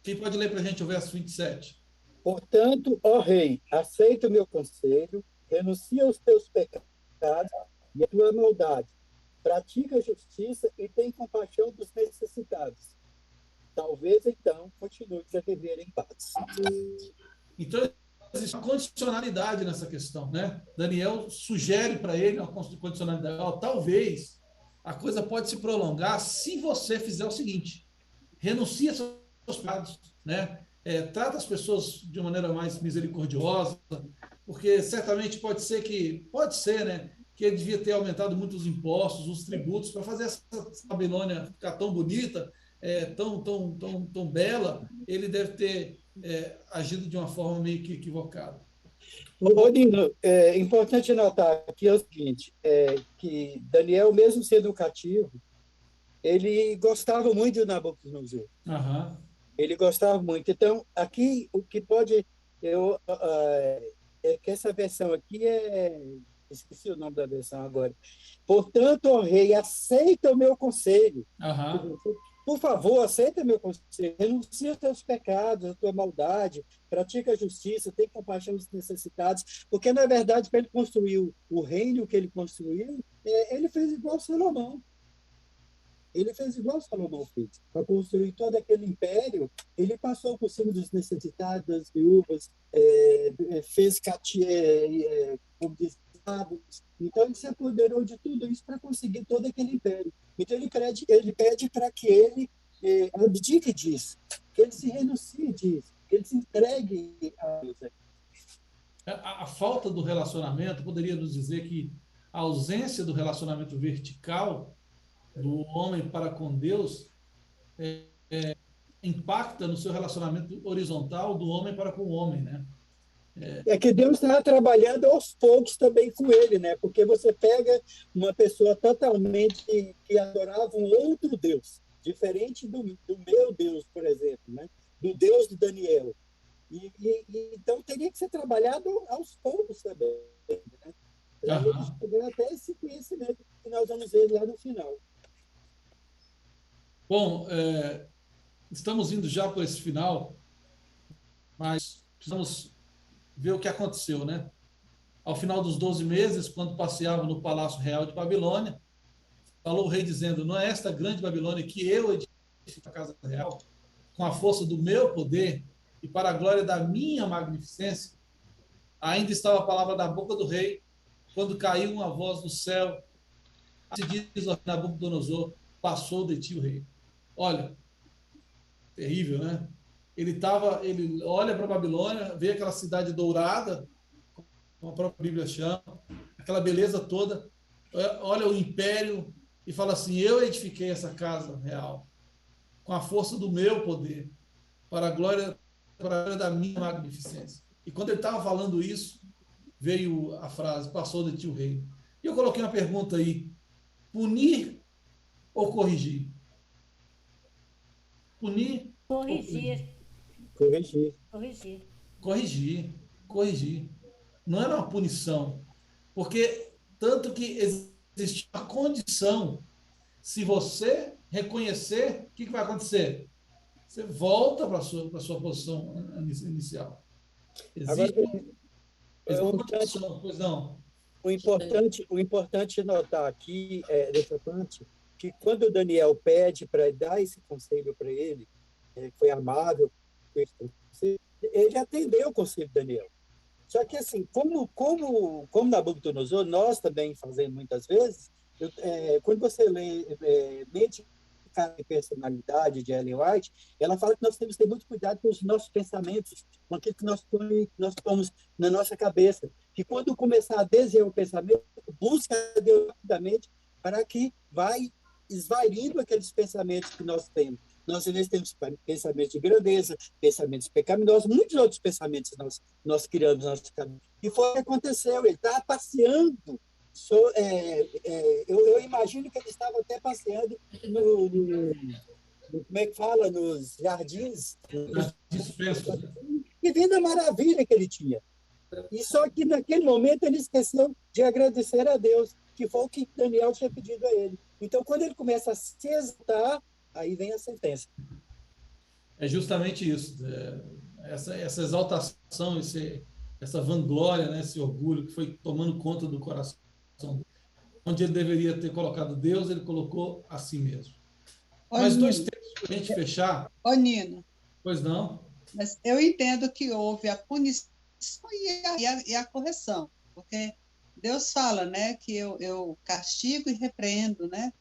Quem pode ler para a gente o verso 27? Portanto, ó rei, aceita o meu conselho, renuncia aos teus pecados e à tua maldade, pratica a justiça e tem compaixão dos necessitados. Talvez, então, continues a viver em paz. Então, existe uma condicionalidade nessa questão, né? Daniel sugere para ele uma condicionalidade. Talvez a coisa pode se prolongar se você fizer o seguinte: renuncia aos seus pecados, né? Trata as pessoas de uma maneira mais misericordiosa, porque certamente pode ser, né? Que ele devia ter aumentado muito os impostos, os tributos, para fazer essa Babilônia ficar tão bonita, tão bela. Ele deve ter agido de uma forma meio que equivocada. Rodrigo, é importante notar aqui o seguinte, que Daniel, mesmo sendo cativo, ele gostava muito de Nabucodonosor. Uhum. Ele gostava muito. Então, aqui, o que pode... que essa versão aqui esqueci o nome da versão agora. Portanto, ó rei, aceita o meu conselho. Uhum. Por favor, aceita meu conselho, renuncia aos teus pecados, a tua maldade, pratica a justiça, tem compaixão dos necessitados, porque, na verdade, para ele construir o reino que ele construiu, ele fez igual Salomão. Ele fez igual Salomão fez. Para construir todo aquele império, ele passou por cima dos necessitados, das viúvas, fez como diz, então ele se apoderou de tudo isso para conseguir todo aquele império. Então ele pede para que ele abdique disso, que ele se renuncie disso, que ele se entregue a Deus. A falta do relacionamento poderia nos dizer que a ausência do relacionamento vertical do homem para com Deus impacta no seu relacionamento horizontal do homem para com o homem, né? Que Deus está trabalhando aos poucos também com ele, né? Porque você pega uma pessoa totalmente que adorava um outro Deus, diferente do meu Deus, por exemplo, né? Do Deus de Daniel. Então teria que ser trabalhado aos poucos também, né? Para a gente chegar até esse conhecimento que nós vamos ver lá no final. Bom, estamos indo já por esse final, mas precisamos ver o que aconteceu, né? Ao final dos 12 meses, quando passeava no Palácio Real de Babilônia, falou o rei dizendo: não é esta grande Babilônia que eu edifico a casa real, com a força do meu poder e para a glória da minha magnificência? Ainda estava a palavra da boca do rei, quando caiu uma voz do céu, se diz Nabucodonosor, passou de ti o rei. Olha, terrível, né? Ele olha para a Babilônia, vê aquela cidade dourada, como a própria Bíblia chama, aquela beleza toda, olha o império e fala assim: eu edifiquei essa casa real com a força do meu poder, para a glória da minha magnificência. E quando ele estava falando isso, veio a frase: passou de ti o reino. E eu coloquei uma pergunta aí: punir ou corrigir? punir, Corrigir. corrigir. Não era uma punição, porque tanto que existe uma condição. Se você reconhecer, o que vai acontecer? Você volta para a sua posição inicial. Existe uma condição, pois não? O importante notar aqui, nessa parte, que quando o Daniel pede para dar esse conselho para ele, foi amável, ele atendeu o conselho de Daniel. Só que, assim, como Nabucodonosor, nós também fazemos muitas vezes, quando você lê Mente e Personalidade, de Ellen White, ela fala que nós temos que ter muito cuidado com os nossos pensamentos, com aquilo que nós pomos na nossa cabeça. Que quando começar a desenhar o pensamento, busca Deus rapidamente para que vai esvaindo aqueles pensamentos que nós temos. Nós temos pensamentos de grandeza, pensamentos pecaminosos, muitos outros pensamentos nós criamos na nossa cabeça. E foi o que aconteceu. Ele estava passeando. Eu imagino que ele estava até passeando como é que fala? Nos jardins. E vendo a maravilha que ele tinha. E só que naquele momento ele esqueceu de agradecer a Deus, que foi o que Daniel tinha pedido a ele. Então, quando ele começa a se exaltar, aí vem a sentença. É justamente isso. Essa exaltação, essa vanglória, né, esse orgulho que foi tomando conta do coração. Onde ele deveria ter colocado Deus, ele colocou a si mesmo. Mas Nino, 2 textos para a gente fechar. Ô, Nino. Pois não? Mas eu entendo que houve a punição e a correção, porque Deus fala, né, que eu castigo e repreendo, né,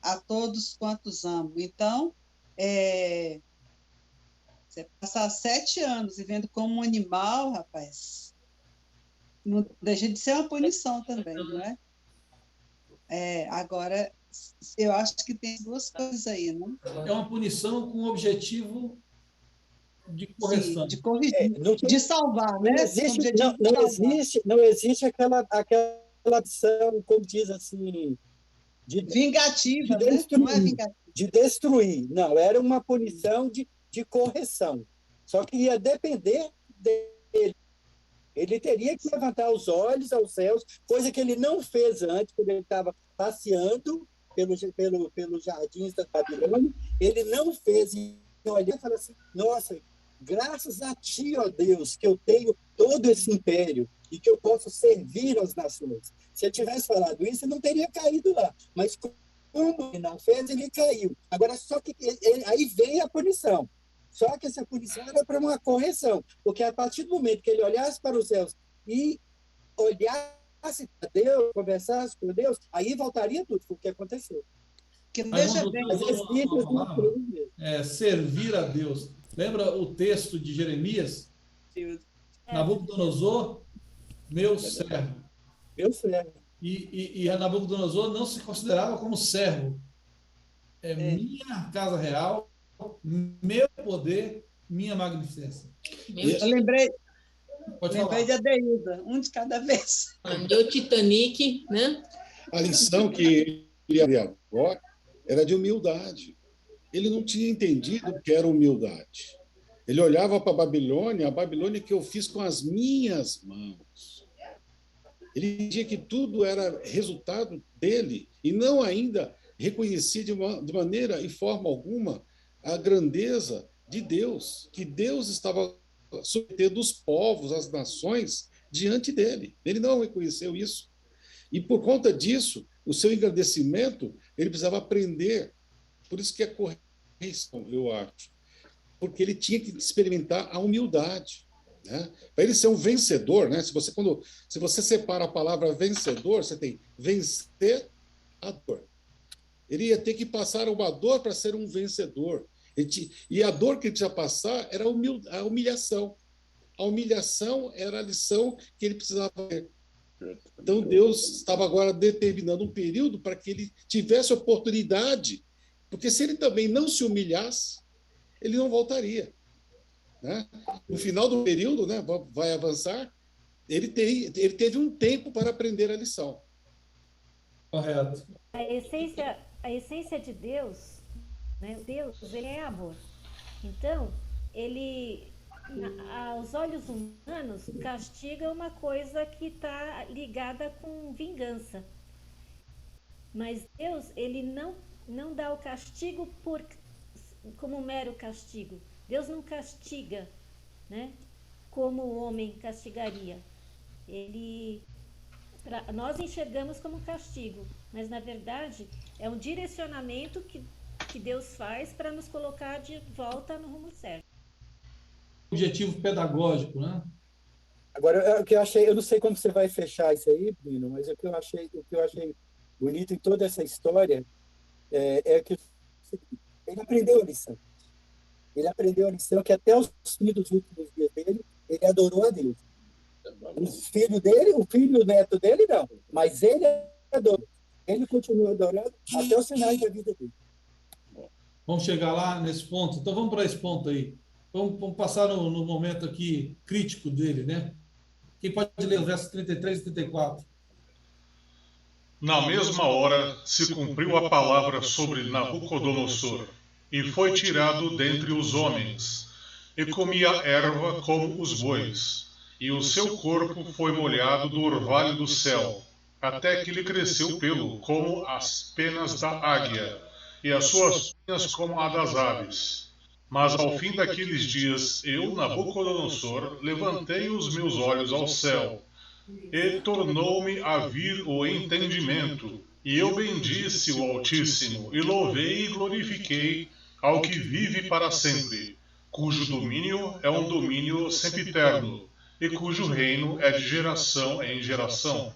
a todos quantos amo. Então, você passar 7 anos vivendo como um animal, rapaz, não deixa de ser uma punição também, não é? Agora, eu acho que tem 2 coisas aí, não? É uma punição com o objetivo de correção. Sim, de corrigir, de salvar, né? Não existe aquela ação, como diz assim, vingativa, né? Não é vingativa. De destruir. Não, era uma punição de correção. Só que ia depender dele. Ele teria que levantar os olhos aos céus, coisa que ele não fez antes, quando ele estava passeando pelos jardins da Babilônia. Ele não fez. E olhar e falar assim: nossa, graças a ti, ó Deus, que eu tenho todo esse império e que eu posso servir as nações. Se ele tivesse falado isso, ele não teria caído lá. Mas como ele não fez, ele caiu. Agora, só que aí vem a punição. Só que essa punição era para uma correção, porque a partir do momento que ele olhasse para os céus e olhasse para Deus, conversasse com Deus, aí voltaria tudo, foi o que aconteceu. Que veja bem, servir a Deus. Lembra o texto de Jeremias? Nabucodonosor, meu servo. Meu servo. E a Nabucodonosor não se considerava como servo. Minha casa real, meu poder, minha magnificência. Eu lembrei de Adeilda, um de cada vez. Deu Titanic, né? A lição que ele havia agora era de humildade. Ele não tinha entendido o que era humildade. Ele olhava para a Babilônia que eu fiz com as minhas mãos. Ele dizia que tudo era resultado dele e não ainda reconhecia de maneira e forma alguma a grandeza de Deus, que Deus estava submetendo os povos, as nações, diante dele. Ele não reconheceu isso. E por conta disso, o seu engrandecimento, ele precisava aprender. Por isso que é correção, eu acho. Porque ele tinha que experimentar a humildade. Né? Para ele ser um vencedor, né? Se você separa a palavra vencedor, você tem vencer a dor. Ele ia ter que passar uma dor para ser um vencedor. E a dor que ele tinha que passar era a humilhação. A humilhação era a lição que ele precisava ter. Então, Deus estava agora determinando um período para que ele tivesse oportunidade, porque se ele também não se humilhasse, ele não voltaria. Né? No final do período, né, vai avançar, ele teve um tempo para aprender a lição. Correto. A essência de Deus, né? Deus, ele é amor. Então, ele, aos olhos humanos, castiga uma coisa que está ligada com vingança. Mas Deus, ele não dá o castigo como mero castigo. Deus não castiga, né, como o homem castigaria. Nós enxergamos como castigo, mas na verdade é um direcionamento que Deus faz para nos colocar de volta no rumo certo. Objetivo pedagógico, né? Agora, o que eu achei, eu não sei como você vai fechar isso aí, Bruno, mas o que eu achei bonito em toda essa história é que ele aprendeu a lição. Ele aprendeu a lição que até os fins dos últimos dias dele, ele adorou a Deus. Os filhos dele, o filho e o neto dele, não. Mas ele adorou. Ele continua adorando até os finais da vida dele. Vamos chegar lá nesse ponto. Então, vamos para esse ponto aí. Vamos passar no momento aqui crítico dele, né? Quem pode ler os versos 33 e 34? Na mesma hora se cumpriu a palavra sobre Nabucodonosor, e foi tirado dentre os homens, e comia erva como os bois, e o seu corpo foi molhado do orvalho do céu, até que lhe cresceu pelo como as penas da águia, e as suas unhas como a das aves. Mas ao fim daqueles dias, eu, Nabucodonosor, levantei os meus olhos ao céu, e tornou-me a vir o entendimento, e eu bendisse o Altíssimo, e louvei e glorifiquei ao que vive para sempre, cujo domínio é um domínio sempiterno, e cujo reino é de geração em geração.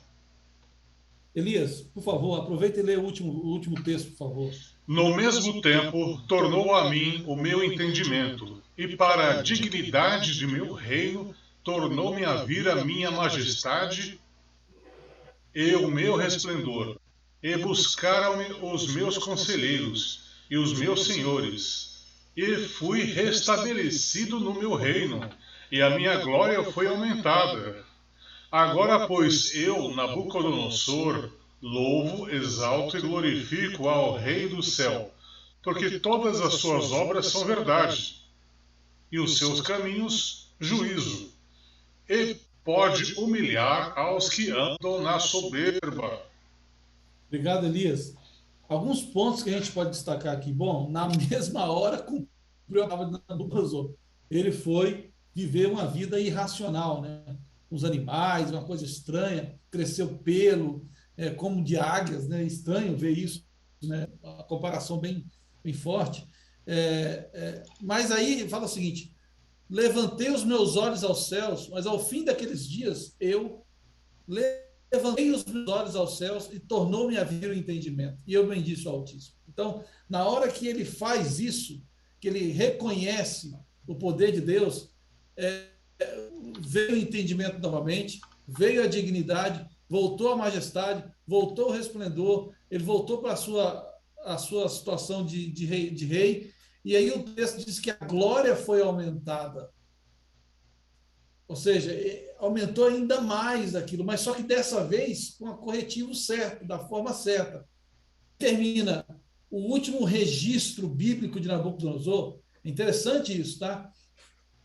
Elias, por favor, aproveita e lê o último texto, por favor. No mesmo tempo, tornou a mim o meu entendimento, e para a dignidade de meu reino, tornou-me a vir a minha majestade e o meu resplendor, e buscaram-me os meus conselheiros e os meus senhores, e fui restabelecido no meu reino, e a minha glória foi aumentada. Agora, pois, eu, Nabucodonosor, louvo, exalto e glorifico ao Rei do céu, porque todas as suas obras são verdade, e os seus caminhos, juízo, e pode humilhar aos que andam na soberba. Obrigado, Elias. Alguns pontos que a gente pode destacar aqui. Bom, na mesma hora cumpriu a palavra de Nabucodonosor. Ele foi viver uma vida irracional, né? Os animais, uma coisa estranha, cresceu pelo, como de águias, né? Estranho ver isso, né? Uma comparação bem forte. Mas aí fala o seguinte: levantei os meus olhos aos céus, mas ao fim daqueles dias eu levantei os meus olhos aos céus e tornou-me a vir o entendimento. E eu bendisse o Altíssimo. Então, na hora que ele faz isso, que ele reconhece o poder de Deus, veio o entendimento novamente, veio a dignidade, voltou a majestade, voltou o resplendor, ele voltou para a sua situação de rei, e aí o texto diz que a glória foi aumentada. Ou seja, aumentou ainda mais aquilo, mas só que dessa vez com o corretivo certo, da forma certa. Termina o último registro bíblico de Nabucodonosor. É interessante isso, tá?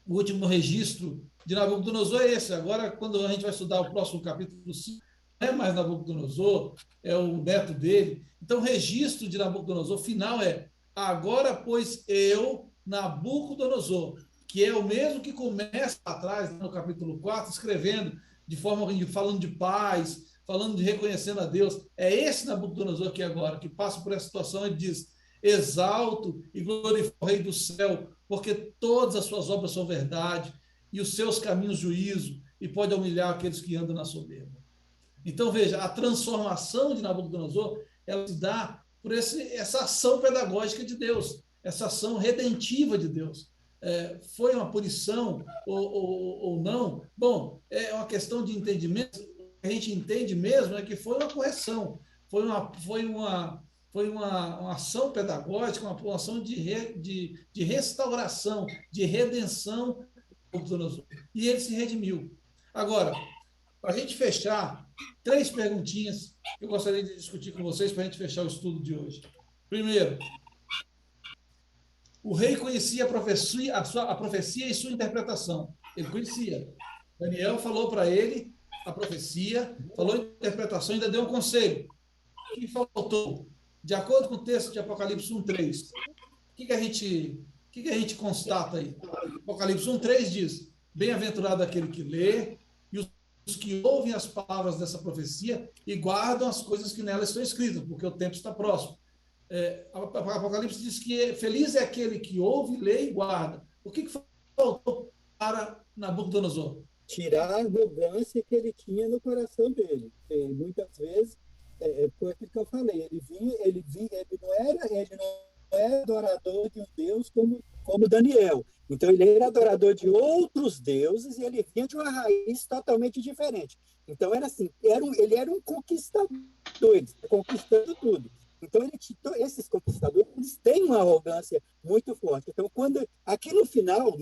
O último registro de Nabucodonosor é esse. Agora, quando a gente vai estudar o próximo capítulo 5, não é mais Nabucodonosor, é o neto dele. Então, o registro de Nabucodonosor final é: agora, pois, eu, Nabucodonosor, que é o mesmo que começa atrás, no capítulo 4, escrevendo de forma, falando de paz, falando de reconhecendo a Deus. É esse Nabucodonosor que agora, que passa por essa situação e diz: exalto e glorifico o Rei do céu, porque todas as suas obras são verdade, e os seus caminhos juízo, e pode humilhar aqueles que andam na soberba. Então, veja, a transformação de Nabucodonosor, ela se dá por essa ação pedagógica de Deus, essa ação redentiva de Deus. Foi uma punição ou não? Bom, é uma questão de entendimento. A gente entende mesmo que foi uma correção, foi uma ação pedagógica, uma ação de restauração, de redenção. E ele se redimiu. Agora, para a gente fechar, 3 perguntinhas que eu gostaria de discutir com vocês para a gente fechar o estudo de hoje. Primeiro, O rei conhecia a profecia e sua interpretação. Ele conhecia. Daniel falou para ele a profecia, falou a interpretação, ainda deu um conselho. O que faltou? De acordo com o texto de Apocalipse 1:3, o que a gente constata aí? Apocalipse 1:3 diz: bem-aventurado aquele que lê e os que ouvem as palavras dessa profecia e guardam as coisas que nelas estão escritas, porque o tempo está próximo. Apocalipse diz que feliz é aquele que ouve, lê e guarda. O que faltou para Nabucodonosor? Tirar a arrogância que ele tinha no coração dele. E muitas vezes, foi aquilo que eu falei, ele não era adorador de um Deus como Daniel. Então, ele era adorador de outros deuses e ele vinha de uma raiz totalmente diferente. Então, era assim, ele era um conquistador, ele conquistando tudo. Então, esses conquistadores, eles têm uma arrogância muito forte. Então, aqui no final,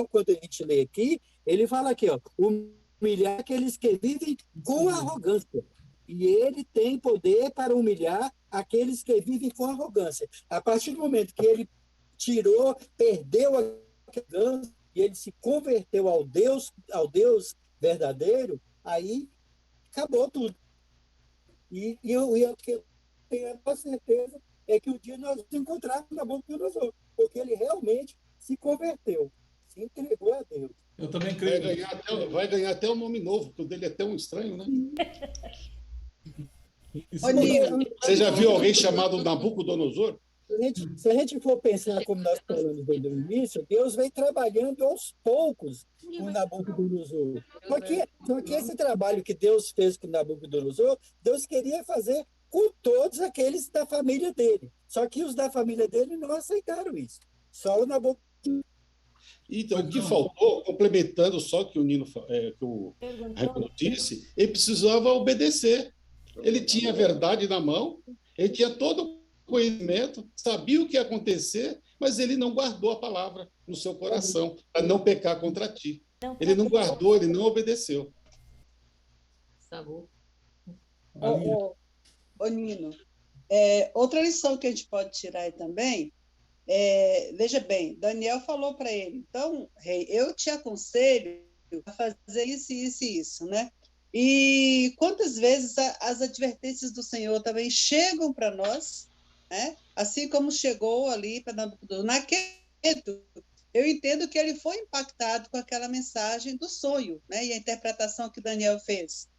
quando a gente lê aqui, ele fala aqui, ó, humilhar aqueles que vivem com arrogância. E ele tem poder para humilhar aqueles que vivem com arrogância. A partir do momento que ele perdeu a arrogância e ele se converteu ao Deus verdadeiro, aí acabou tudo. E eu tenho a certeza é que um dia nós nos encontrarmos na boca do Nabucodonosor, porque ele realmente se converteu, se entregou a Deus. Eu também creio. Vai ganhar até um nome novo, porque o dele é tão estranho, né? Você já viu alguém chamado Nabucodonosor? Se a gente for pensar como nós falamos desde o início, Deus vem trabalhando aos poucos com Nabucodonosor. Só que esse trabalho que Deus fez com Nabucodonosor, Deus queria fazer com todos aqueles da família dele. Só que os da família dele não aceitaram isso. Só o Nabucodonosor. Então, o que faltou, complementando só que o Raimundo disse, ele precisava obedecer. Ele tinha a verdade na mão, ele tinha todo o conhecimento, sabia o que ia acontecer, mas ele não guardou a palavra no seu coração, para não pecar contra ti. Ele não guardou, ele não obedeceu. Ô, Nino, outra lição que a gente pode tirar aí também, veja bem, Daniel falou para ele, então, rei, eu te aconselho a fazer isso, isso e isso, né? E quantas vezes as advertências do Senhor também chegam para nós, né? Assim como chegou ali para Nabucodonosor. Naquele momento, eu entendo que ele foi impactado com aquela mensagem do sonho, né? E a interpretação que Daniel fez.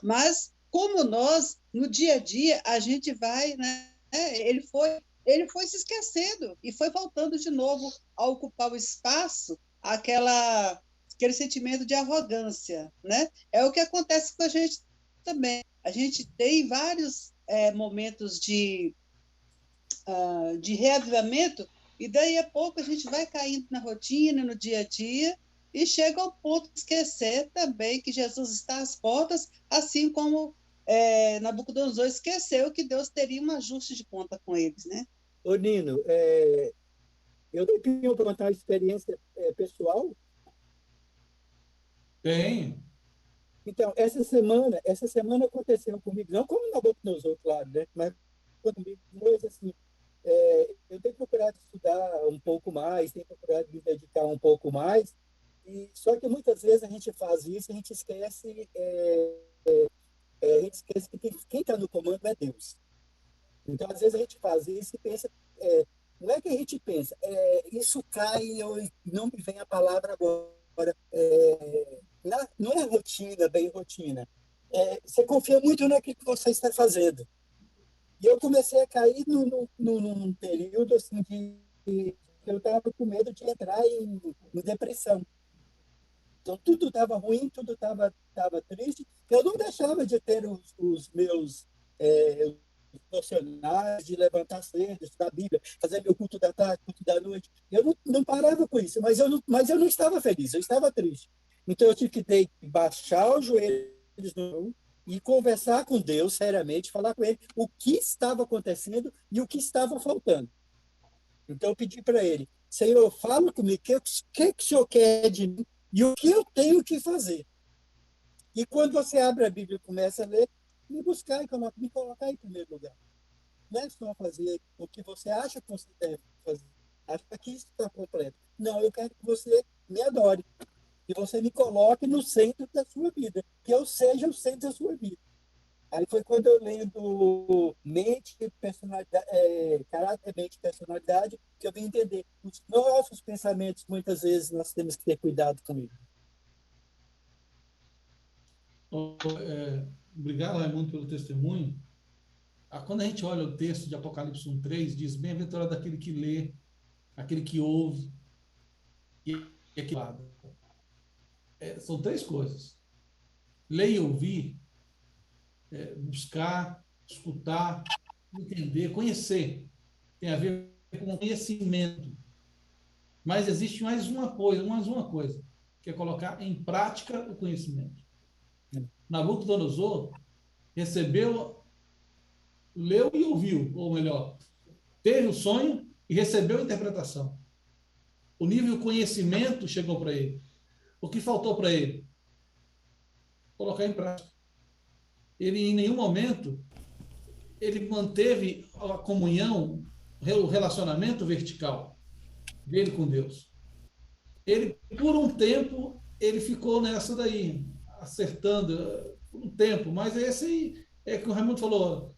Mas, como nós, no dia a dia, a gente vai, né? Ele foi se esquecendo e foi voltando de novo a ocupar o espaço, aquele sentimento de arrogância, né? É o que acontece com a gente também. A gente tem vários momentos de reavivamento e daí a pouco a gente vai caindo na rotina, no dia a dia e chega ao ponto de esquecer também que Jesus está às portas, assim como Nabucodonosor esqueceu que Deus teria um ajuste de conta com eles, né? Ô, Nino, eu tenho para contar uma experiência pessoal. Tem. Então, essa semana aconteceu comigo, não como Nabucodonosor, claro, né? Mas comigo, mas assim, eu tenho procurado estudar um pouco mais, tenho procurado me dedicar um pouco mais, só que muitas vezes a gente faz isso, a gente esquece que quem está no comando é Deus. Então, às vezes a gente faz isso e pensa, não é que a gente pensa, isso cai, não me vem a palavra agora, não é rotina, bem rotina. Você confia muito naquilo que você está fazendo. E eu comecei a cair num período assim que eu estava com medo de entrar em depressão. Então, tudo estava ruim, tudo estava triste. Eu não deixava de ter os meus devocionais, de levantar cedo, estudar a Bíblia, fazer meu culto da tarde, culto da noite. Eu não parava com isso, mas eu não estava feliz, eu estava triste. Então, eu tive que baixar os joelhos no chão e conversar com Deus seriamente, falar com Ele o que estava acontecendo e o que estava faltando. Então, eu pedi para Ele, Senhor, fala comigo, o que o Senhor quer de mim e o que eu tenho que fazer. E quando você abre a Bíblia e começa a ler, me buscar e me colocar em primeiro lugar. Não é só fazer o que você acha que você deve fazer, Acho que aqui está completo. Não, eu quero que você me adore, que você me coloque no centro da sua vida, que eu seja o centro da sua vida. Aí foi quando eu lendo mente, personalidade, caráter, mente e personalidade, que eu vim entender. Os nossos pensamentos, muitas vezes, nós temos que ter cuidado com eles. Obrigado, Raimundo, pelo testemunho. Quando a gente olha o texto de Apocalipse 1:3, diz: bem-aventurado aquele que lê, aquele que ouve e aquele que guarda. São três coisas: ler e ouvir, buscar, escutar, entender, conhecer. Tem a ver com conhecimento. Mas existe mais uma coisa, que é colocar em prática o conhecimento. Nabucodonosor recebeu, leu e ouviu, ou melhor, teve o sonho e recebeu a interpretação. O nível de conhecimento chegou para ele. O que faltou para ele? Colocar em prática. Ele, em nenhum momento, ele manteve a comunhão, o relacionamento vertical dele com Deus. Ele, por um tempo, ele ficou nessa daí, acertando por um tempo, mas esse é que o Raimundo falou,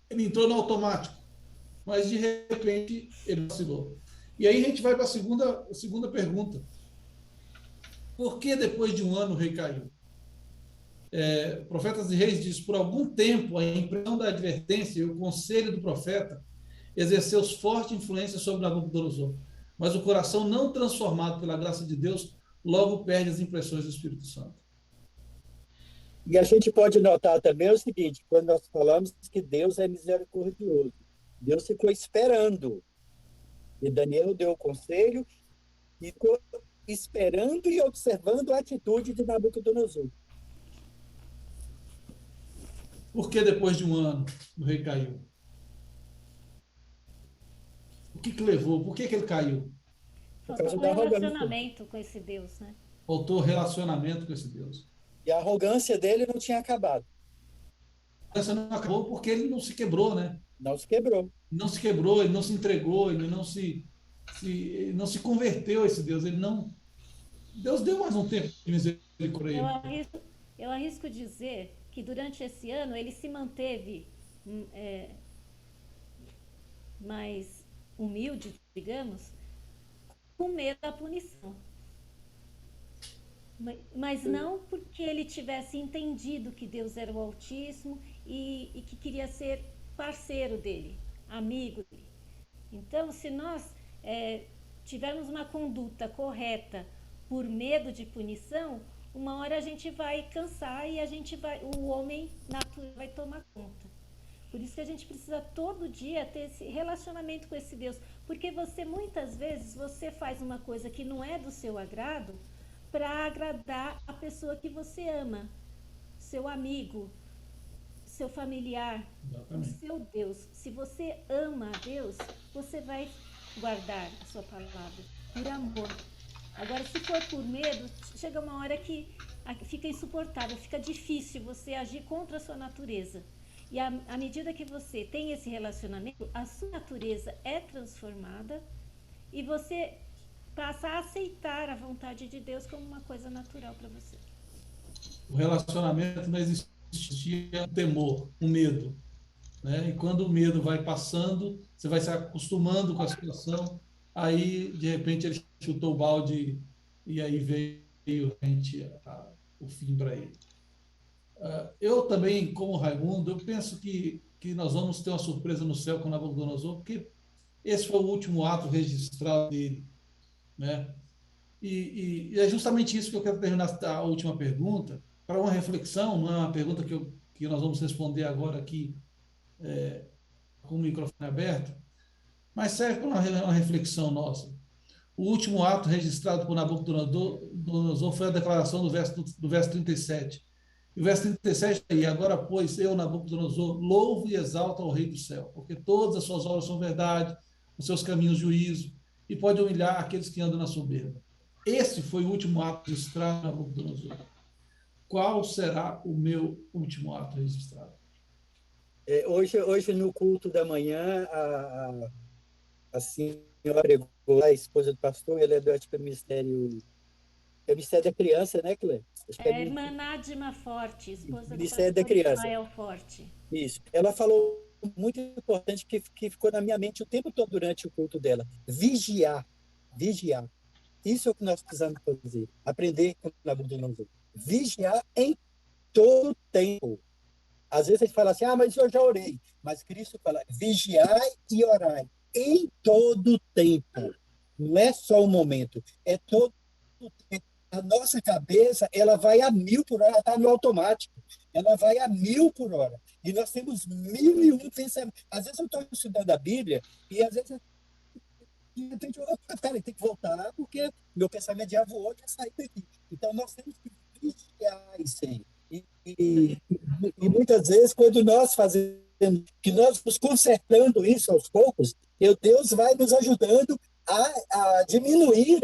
ele entrou no automático, mas de repente ele vacilou. E aí a gente vai para a segunda pergunta. Por que depois de um ano o rei caiu? Profetas e Reis diz: por algum tempo a impressão da advertência e o conselho do profeta exerceu forte influência sobre Nabucodonosor, mas o coração não transformado pela graça de Deus logo perde as impressões do Espírito Santo. E a gente pode notar também o seguinte, quando nós falamos que Deus é misericordioso, Deus ficou esperando. E Daniel deu o conselho e ficou esperando e observando a atitude de Nabucodonosor. Por que depois de um ano o rei caiu? O que levou? Por que ele caiu? Faltou relacionamento com esse Deus, né? Faltou relacionamento com esse Deus. E a arrogância dele não tinha acabado. A arrogância não acabou porque ele não se quebrou, né? Não se quebrou. Não se quebrou, ele não se entregou, ele não se converteu a esse Deus. Ele não... Deus deu mais um tempo de misericórdia para ele. Eu arrisco dizer que durante esse ano ele se manteve mais humilde, digamos, com medo da punição. Mas não porque ele tivesse entendido que Deus era o Altíssimo e que queria ser parceiro dele, amigo dele. Então, se nós tivermos uma conduta correta por medo de punição, uma hora a gente vai cansar e o homem natural vai tomar conta. Por isso que a gente precisa todo dia ter esse relacionamento com esse Deus, porque muitas vezes você faz uma coisa que não é do seu agrado para agradar a pessoa que você ama, seu amigo, seu familiar, o seu Deus. Se você ama a Deus, você vai guardar a sua palavra por amor. Agora, se for por medo, chega uma hora que fica insuportável, fica difícil você agir contra a sua natureza. E à medida que você tem esse relacionamento, a sua natureza é transformada e você passa a aceitar a vontade de Deus como uma coisa natural para você. O relacionamento não existia temor, um medo, né? E quando o medo vai passando, você vai se acostumando com a situação, aí de repente ele chutou o balde e aí veio o fim para ele. Eu também, como Raimundo, eu penso que nós vamos ter uma surpresa no céu com Nabucodonosor, porque esse foi o último ato registrado dele, né? E é justamente isso que eu quero terminar a última pergunta, para uma reflexão, não é uma pergunta que nós vamos responder agora aqui com o microfone aberto, mas serve para uma reflexão nossa. O último ato registrado por Nabucodonosor foi a declaração do verso 37. E o verso 37 aí: agora, pois, eu, Nabucodonosor, louvo e exalto ao Rei do céu, porque todas as suas obras são verdade, os seus caminhos juízo, e pode humilhar aqueles que andam na soberba. Esse foi o último ato registrado na Nabucodonosor. Qual será o meu último ato registrado? Hoje no culto da manhã, a pregou, a esposa do pastor, ela é do tipo, ministério. É o Ministério da Criança, né, Clé? É a irmã Nádima Forte, esposa do Ministério da pastor Criança. Israel Forte. Isso. Ela falou muito importante que ficou na minha mente o tempo todo durante o culto dela. Vigiar. Vigiar. Isso é o que nós precisamos fazer. Aprender com Nabucodonosor. Vigiar em todo tempo. Às vezes a gente fala assim, mas eu já orei. Mas Cristo fala, vigiai e orai em todo tempo. Não é só um momento, é todo tempo. A nossa cabeça, ela vai a 1000 por hora, ela está no automático. Ela vai a 1000 por hora. E nós temos 1001 pensamentos. Às vezes eu estou estudando a Bíblia e às vezes tem que voltar, porque meu pensamento já voou, já saiu daqui. Então nós temos que vigiar isso aí. E muitas vezes, quando nós fazemos, que nós nos consertando isso aos poucos, Deus vai nos ajudando a diminuir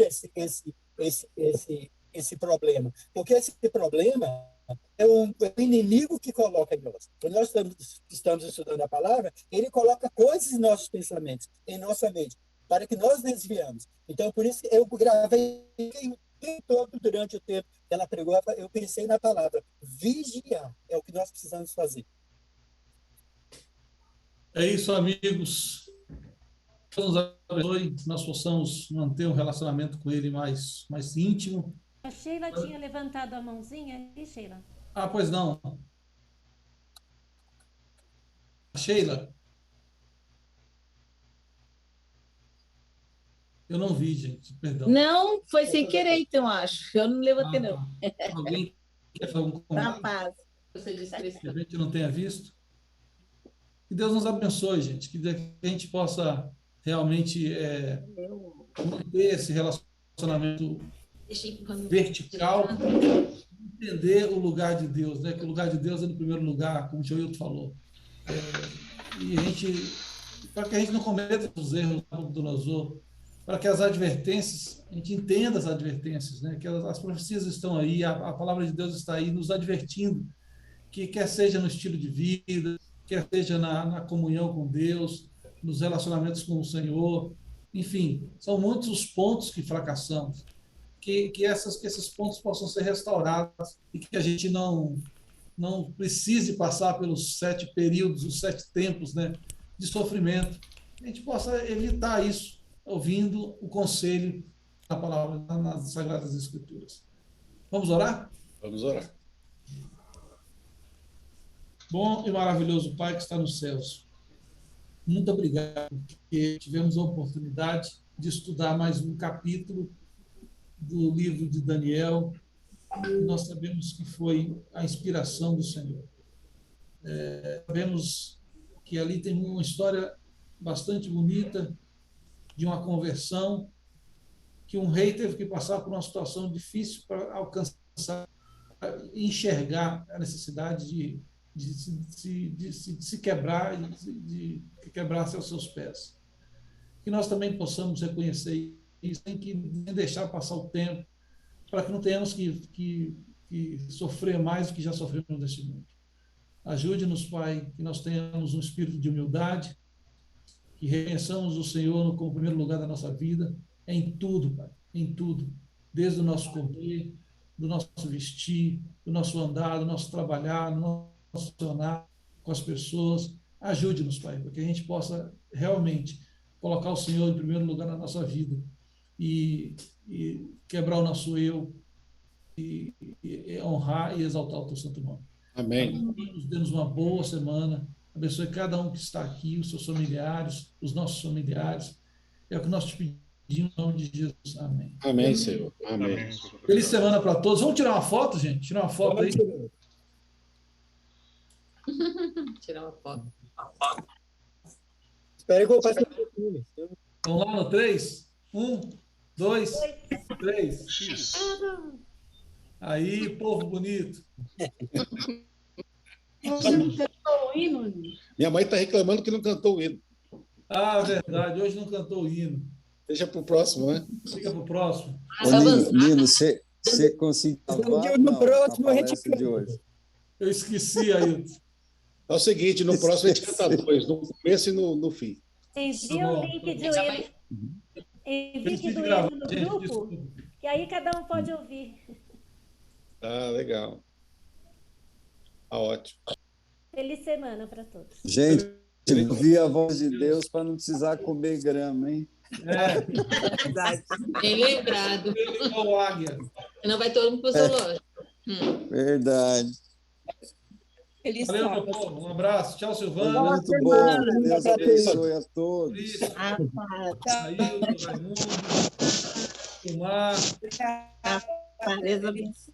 esse problema. Porque esse problema é o inimigo que coloca em nós. Quando nós estamos estudando a palavra, ele coloca coisas em nossos pensamentos, em nossa mente, para que nós desviamos. Então, por isso que eu gravei o tempo todo, durante o tempo que ela pregou, eu pensei na palavra vigiar. É o que nós precisamos fazer. É isso, amigos. Deus nos abençoe, nós possamos manter um relacionamento com Ele mais íntimo. A Sheila tinha levantado a mãozinha. E Sheila? Pois não. Sheila? Eu não vi, gente, perdão. Não, foi sem querer, então, acho. Eu não levantei, não. Alguém quer fazer um comentário? Rapaz. Você disse que a gente não tenha visto? Que Deus nos abençoe, gente. Que a gente possa realmente manter esse relacionamento vertical, entender o lugar de Deus, né? Que o lugar de Deus é no primeiro lugar, como o Joilton falou. E a gente, para que a gente não cometa os erros do Nabucodonosor, para que as advertências, a gente entenda as advertências, né? Que as profecias estão aí, a palavra de Deus está aí nos advertindo, que quer seja no estilo de vida, quer seja na comunhão com Deus, nos relacionamentos com o Senhor, enfim, são muitos os pontos que fracassamos, que esses pontos possam ser restaurados e que a gente não precise passar pelos 7 períodos, os 7 tempos, né, de sofrimento, a gente possa evitar isso, ouvindo o conselho da palavra nas Sagradas Escrituras. Vamos orar? Vamos orar. Bom e maravilhoso Pai que está nos céus, muito obrigado porque tivemos a oportunidade de estudar mais um capítulo do livro de Daniel. Nós sabemos que foi a inspiração do Senhor. Sabemos que ali tem uma história bastante bonita de uma conversão, que um rei teve que passar por uma situação difícil para alcançar, enxergar a necessidade de se quebrar, de quebrar-se aos seus pés. Que nós também possamos reconhecer isso, sem deixar passar o tempo, para que não tenhamos que sofrer mais do que já sofremos neste mundo. Ajude-nos, Pai, que nós tenhamos um espírito de humildade, que reconheçamos o Senhor como primeiro lugar da nossa vida, em tudo, Pai, em tudo, desde o nosso comer, do nosso vestir, do nosso andar, do nosso trabalhar, do nosso funcionar com as pessoas. Ajude-nos, Pai, para que a gente possa realmente colocar o Senhor em primeiro lugar na nossa vida e quebrar o nosso eu e honrar e exaltar o Teu santo nome. Amém. Nos dê-nos uma boa semana. Abençoe cada um que está aqui, os seus familiares, os nossos familiares. É o que nós te pedimos em nome de Jesus. Amém. Amém, Senhor. Amém. Feliz semana para todos. Vamos tirar uma foto, gente? Tirar uma foto aí. Tirar uma foto. Espera que eu passe o filme. Vamos lá no 3? 1, 2, 3. X. Aí, povo bonito. Você não cantou o hino? Minha mãe está reclamando que não cantou o hino. Verdade. Hoje não cantou o hino. Deixa para o próximo, né? Fica para o próximo. Nino, você conseguiu no próximo a gente de hoje? Eu esqueci, Ailton. É o seguinte, no próximo a gente canta 2, no começo e no fim. Envia o link de Envie do gravar, hino no gente, grupo, desculpa. que aí cada um pode ouvir. Ah, legal. Ah, ótimo. Feliz semana para todos. Gente, ouvir a voz de Deus para não precisar comer grama, hein? Verdade. Bem lembrado. Igual o águia. Não vai todo mundo pro zoológico. Verdade. Feliz Valeu, meu sábado. povo. Um abraço. Tchau, Silvana. Boa Muito semana. bom. Deus abençoe a todos. Patrícia, Ah, Ailton, Raimundo, Tomar. Deus abençoe.